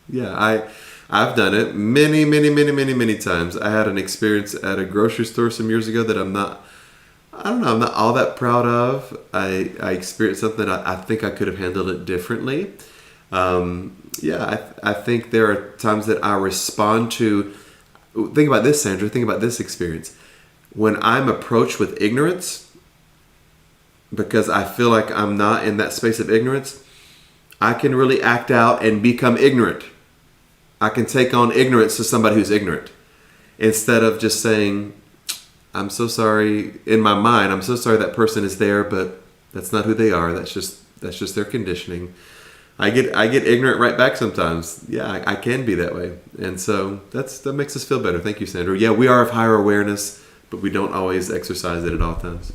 A: Yeah, I've done it many times. I had an experience at a grocery store some years ago that I'm not all that proud of. I experienced something I think I could have handled it differently. I think there are times that I respond to. Think about this, Sandra. Think about this experience. When I'm approached with ignorance, because I feel like I'm not in that space of ignorance, I can really act out and become ignorant. I can take on ignorance to somebody who's ignorant, instead of just saying, I'm so sorry. In my mind, I'm so sorry that person is there, but that's not who they are. That's just their conditioning. I get ignorant right back sometimes. Yeah, I can be that way. And so that makes us feel better. Thank you, Sandra. Yeah, we are of higher awareness, but we don't always exercise it at all times.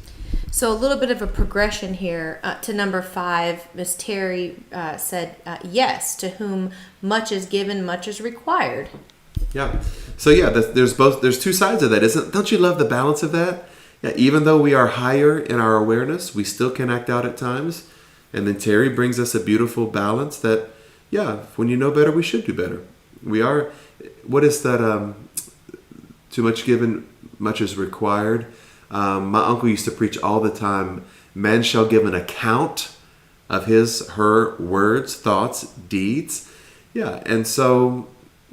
B: So a little bit of a progression here to number 5. Miss Terry said, yes, to whom much is given, much is required.
A: Yeah. So yeah, there's two sides of that. Don't you love the balance of that? Yeah. Even though we are higher in our awareness, we still can act out at times. And then Terry brings us a beautiful balance that, yeah, when you know better, we should do better. We are. What is that? Too much given, much is required. My uncle used to preach all the time. Man shall give an account of her words, thoughts, deeds. Yeah. And so,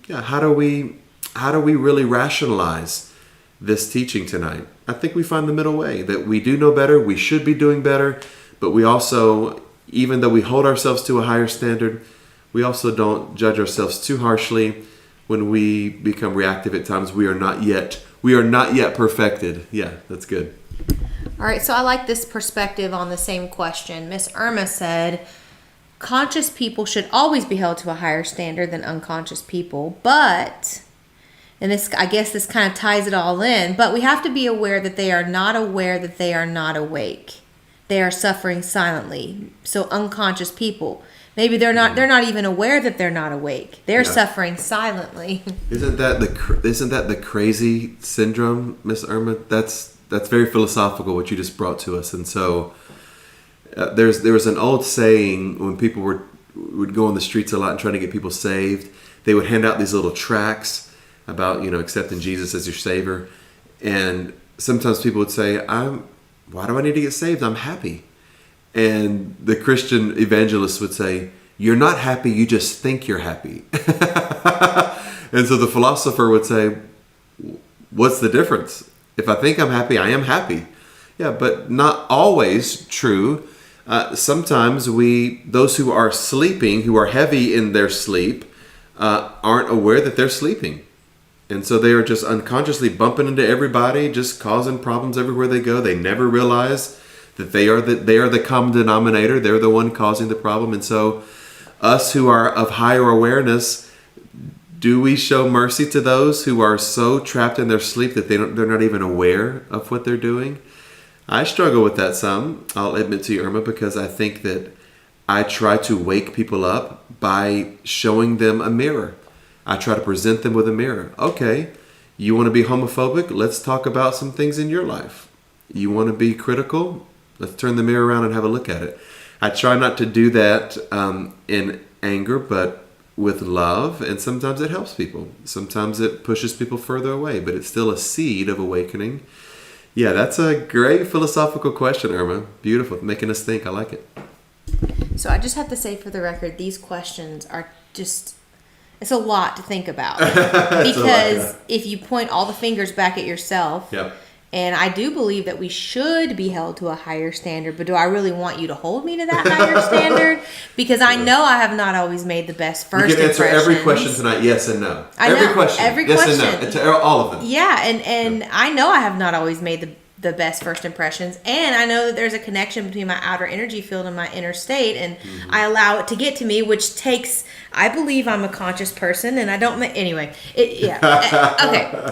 A: yeah, how do we really rationalize this teaching tonight? I think we find the middle way, that we do know better, we should be doing better, but we also, even though we hold ourselves to a higher standard, we also don't judge ourselves too harshly. When we become reactive at times, we are not yet perfected. Yeah, that's good.
B: All right, so I like this perspective on the same question. Miss Irma said, conscious people should always be held to a higher standard than unconscious people, but, and this, I guess this kind of ties it all in, but we have to be aware that they are not aware that they are not awake. They are suffering silently. So unconscious people, maybe they're not even aware that they're not awake. They're suffering silently. Isn't
A: that the crazy syndrome, Miss Irma? That's very philosophical, what you just brought to us. And so there was an old saying when people would go on the streets a lot and trying to get people saved. They would hand out these little tracts about accepting Jesus as your Savior, and sometimes people would say, "Why do I need to get saved? I'm happy." And the Christian evangelist would say, "You're not happy. You just think you're happy." And so the philosopher would say, "What's the difference? If I think I'm happy, I am happy." Yeah, but not always true. Sometimes those who are sleeping, who are heavy in their sleep, aren't aware that they're sleeping. And so they are just unconsciously bumping into everybody, just causing problems everywhere they go. They never realize that they are the common denominator. They're the one causing the problem. And so us who are of higher awareness Do we show mercy to those who are so trapped in their sleep that they're not even aware of what they're doing? I struggle with that some, I'll admit to you, Irma, because I think that I try to wake people up by showing them a mirror. I try to present them with a mirror. Okay, you want to be homophobic? Let's talk about some things in your life. You want to be critical? Let's turn the mirror around and have a look at it. I try not to do that in anger, but with love, and sometimes it helps people. Sometimes it pushes people further away, but it's still a seed of awakening. Yeah, that's a great philosophical question, Irma. Beautiful, making us think. I like it.
B: So I just have to say for the record, these questions are just, it's a lot to think about. Because if you point all the fingers back at yourself,
A: yep.
B: And I do believe that we should be held to a higher standard, but do I really want you to hold me to that higher standard? Because I know I have not always made the best first impressions.
A: You can answer every question tonight, yes and no. Every question, yes and no. All of them.
B: Yeah, and I know I have not always made the best first impressions, and I know that there's a connection between my outer energy field and my inner state, and I allow it to get to me, which takes, I believe I'm a conscious person, and I don't anyway. Okay,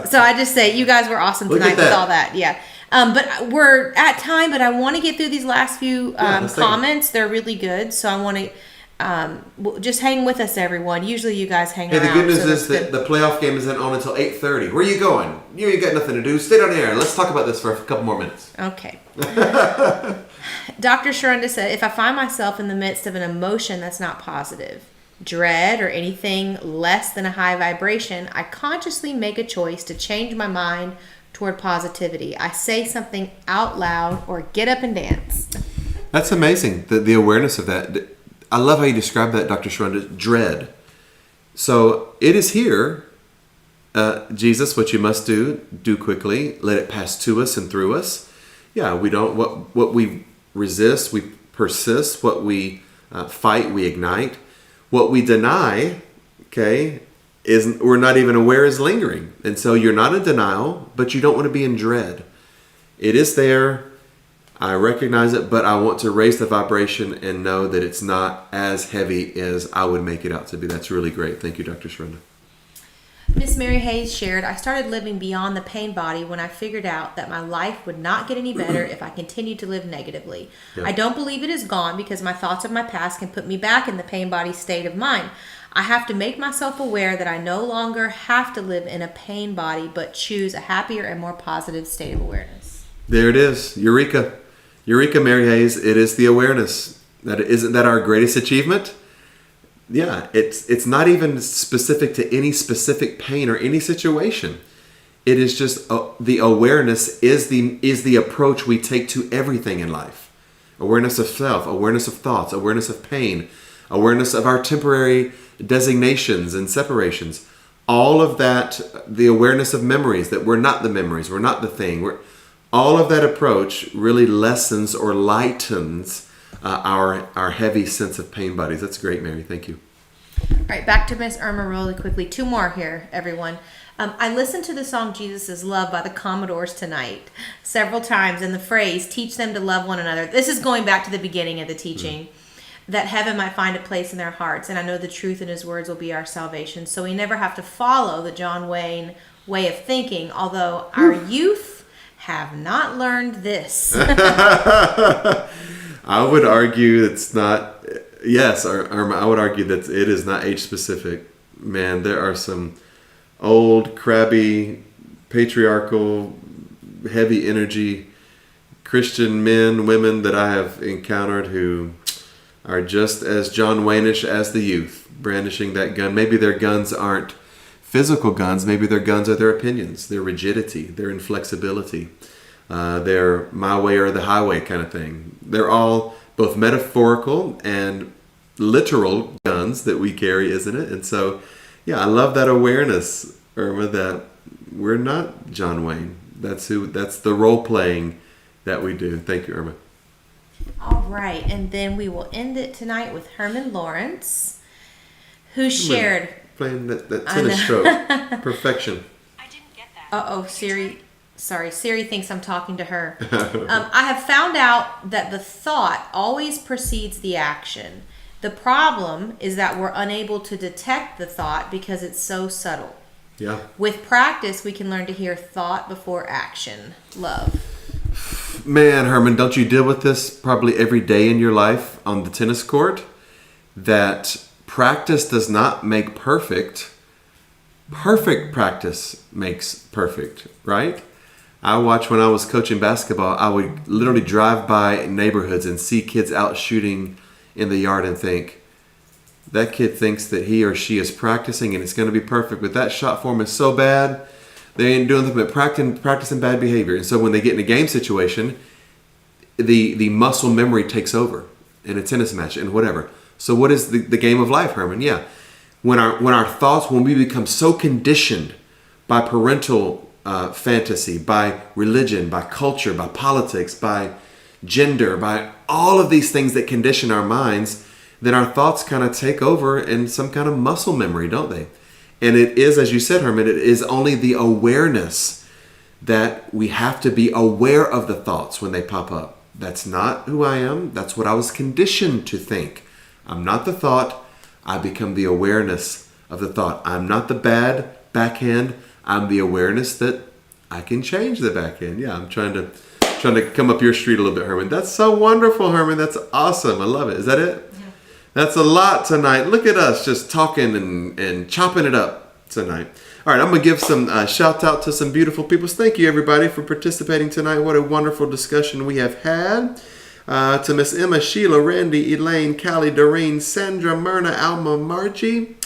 B: so I just say you guys were awesome tonight with all that. Yeah. But we're at time, but I want to get through these last few comments. They're really good, so I want to just hang with us, everyone. Usually you guys hang around.
A: Hey, the good news is that the playoff game isn't on until 8:30. Where are you going? You ain't got nothing to do. Stay down here. Let's talk about this for a couple more minutes.
B: Okay. Dr. Sharunda said, if I find myself in the midst of an emotion that's not positive, dread, or anything less than a high vibration, I consciously make a choice to change my mind toward positivity. I say something out loud or get up and dance.
A: That's amazing, the awareness of that. I love how you describe that, Dr. Sharunda, dread. So it is here, Jesus, what you must do quickly. Let it pass to us and through us. Yeah, we don't, what we resist, we persist. What we fight, we ignite. What we deny, okay, we're not even aware is lingering. And so you're not in denial, but you don't want to be in dread. It is there. I recognize it, but I want to raise the vibration and know that it's not as heavy as I would make it out to be. That's really great. Thank you, Dr. Sharunda.
B: Miss Mary Hayes shared, I started living beyond the pain body when I figured out that my life would not get any better if I continued to live negatively. Yeah. I don't believe it is gone because my thoughts of my past can put me back in the pain body state of mind. I have to make myself aware that I no longer have to live in a pain body, but choose a happier and more positive state of awareness.
A: There it is. Eureka. Eureka, Mary Hayes. It is the awareness. Isn't that our greatest achievement? Yeah, it's not even specific to any specific pain or any situation. It is just the awareness is the approach we take to everything in life. Awareness of self, awareness of thoughts, awareness of pain, awareness of our temporary designations and separations. All of that, the awareness of memories, that we're not the memories, we're not the thing. All of that approach really lessens or lightens our heavy sense of pain bodies. That's great, Mary. Thank you.
B: All right, back to Miss Irma really quickly. 2 more here, everyone. I listened to the song Jesus is Love by the Commodores tonight several times, and the phrase, teach them to love one another. This is going back to the beginning of the teaching, that heaven might find a place in their hearts, and I know the truth in his words will be our salvation. So we never have to follow the John Wayne way of thinking, although our youth have not learned this.
A: I would argue it's not, yes, I would argue that it is not age specific. Man, there are some old, crabby, patriarchal, heavy energy Christian men, women that I have encountered who are just as John Wayne-ish as the youth, brandishing that gun. Maybe their guns aren't physical guns. Maybe their guns are their opinions, their rigidity, their inflexibility, their my way or the highway kind of thing. They're all both metaphorical and literal guns that we carry, isn't it? And so, yeah, I love that awareness, Irma, that we're not John Wayne. That's the role playing that we do. Thank you, Irma.
B: All right, and then we will end it tonight with Herman Lawrence, who shared...
A: Playing that tennis stroke. Perfection.
C: I didn't get that.
B: Uh-oh, Siri. Sorry, Siri thinks I'm talking to her. I have found out that the thought always precedes the action. The problem is that we're unable to detect the thought because it's so subtle.
A: Yeah.
B: With practice, we can learn to hear thought before action. Love.
A: Man, Herman, don't you deal with this probably every day in your life on the tennis court? That practice does not make perfect. Perfect practice makes perfect, right? I watched when I was coaching basketball, I would literally drive by neighborhoods and see kids out shooting in the yard and think, that kid thinks that he or she is practicing and it's going to be perfect, but that shot form is so bad, they ain't doing nothing but practicing bad behavior. And so when they get in a game situation, the muscle memory takes over in a tennis match and whatever. So what is the game of life, Herman? Yeah. When our thoughts, when we become so conditioned by parental fantasy, by religion, by culture, by politics, by gender, by all of these things that condition our minds, then our thoughts kind of take over in some kind of muscle memory, don't they? And it is, as you said, Herman, it is only the awareness that we have to be aware of the thoughts when they pop up. That's not who I am. That's what I was conditioned to think. I'm not the thought. I become the awareness of the thought. I'm not the bad backhand. I'm the awareness that I can change the backhand. Yeah, I'm trying to come up your street a little bit, Herman. That's so wonderful, Herman. That's awesome. I love it. Is that it? Yeah. That's a lot tonight. Look at us just talking and chopping it up tonight. All right, I'm going to give some shout out to some beautiful people. Thank you, everybody, for participating tonight. What a wonderful discussion we have had. To Miss Emma, Sheila, Randy, Elaine, Callie, Doreen, Sandra, Myrna, Alma, Margie,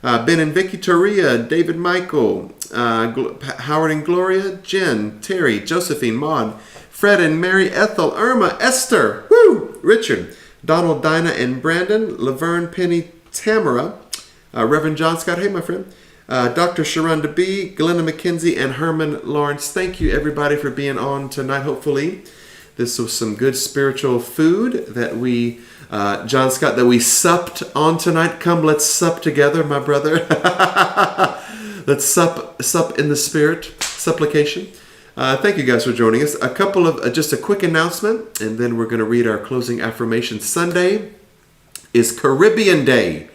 A: Ben and Vicky, Taria, David, Michael, Howard and Gloria, Jen, Terry, Josephine, Maud, Fred and Mary, Ethel, Irma, Esther, woo, Richard, Donald, Dinah, and Brandon, Laverne, Penny, Tamara, Reverend John Scott, hey my friend, Dr. Sharonda B., Glenna McKenzie, and Herman Lawrence. Thank you everybody for being on tonight. Hopefully this was some good spiritual food that we, John Scott, that we supped on tonight. Come, let's sup together, my brother. Let's sup in the spirit, supplication. Thank you guys for joining us. A couple of, just a quick announcement, and then we're going to read our closing affirmation. Sunday is Caribbean Day.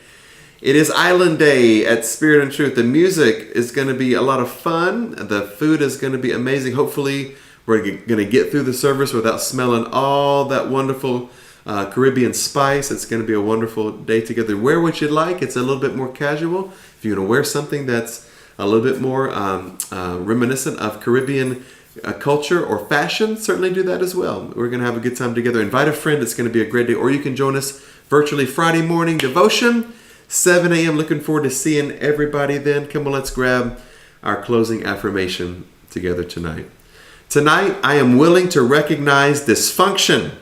A: It is Island Day at Spirit and Truth. The music is going to be a lot of fun. The food is going to be amazing. Hopefully, we're going to get through the service without smelling all that wonderful Caribbean spice. It's going to be a wonderful day together. Wear what you like. It's a little bit more casual. If you're going to wear something that's a little bit more reminiscent of Caribbean culture or fashion, certainly do that as well. We're going to have a good time together. Invite a friend. It's going to be a great day. Or you can join us virtually Friday morning devotion, 7 a.m. Looking forward to seeing everybody then. Come on, let's grab our closing affirmation together tonight. Tonight, I am willing to recognize dysfunction.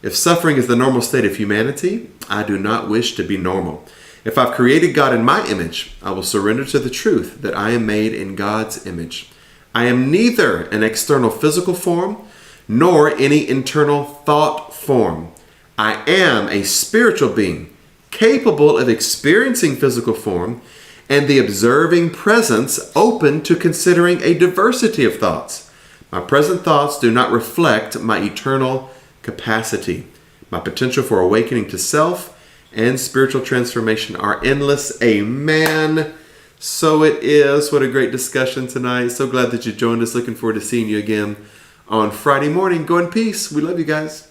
A: If suffering is the normal state of humanity, I do not wish to be normal. If I've created God in my image, I will surrender to the truth that I am made in God's image. I am neither an external physical form nor any internal thought form. I am a spiritual being capable of experiencing physical form and the observing presence open to considering a diversity of thoughts. My present thoughts do not reflect my eternal capacity. My potential for awakening to self and spiritual transformation are endless. Amen. So it is. What a great discussion tonight. So glad that you joined us. Looking forward to seeing you again on Friday morning. Go in peace. We love you guys.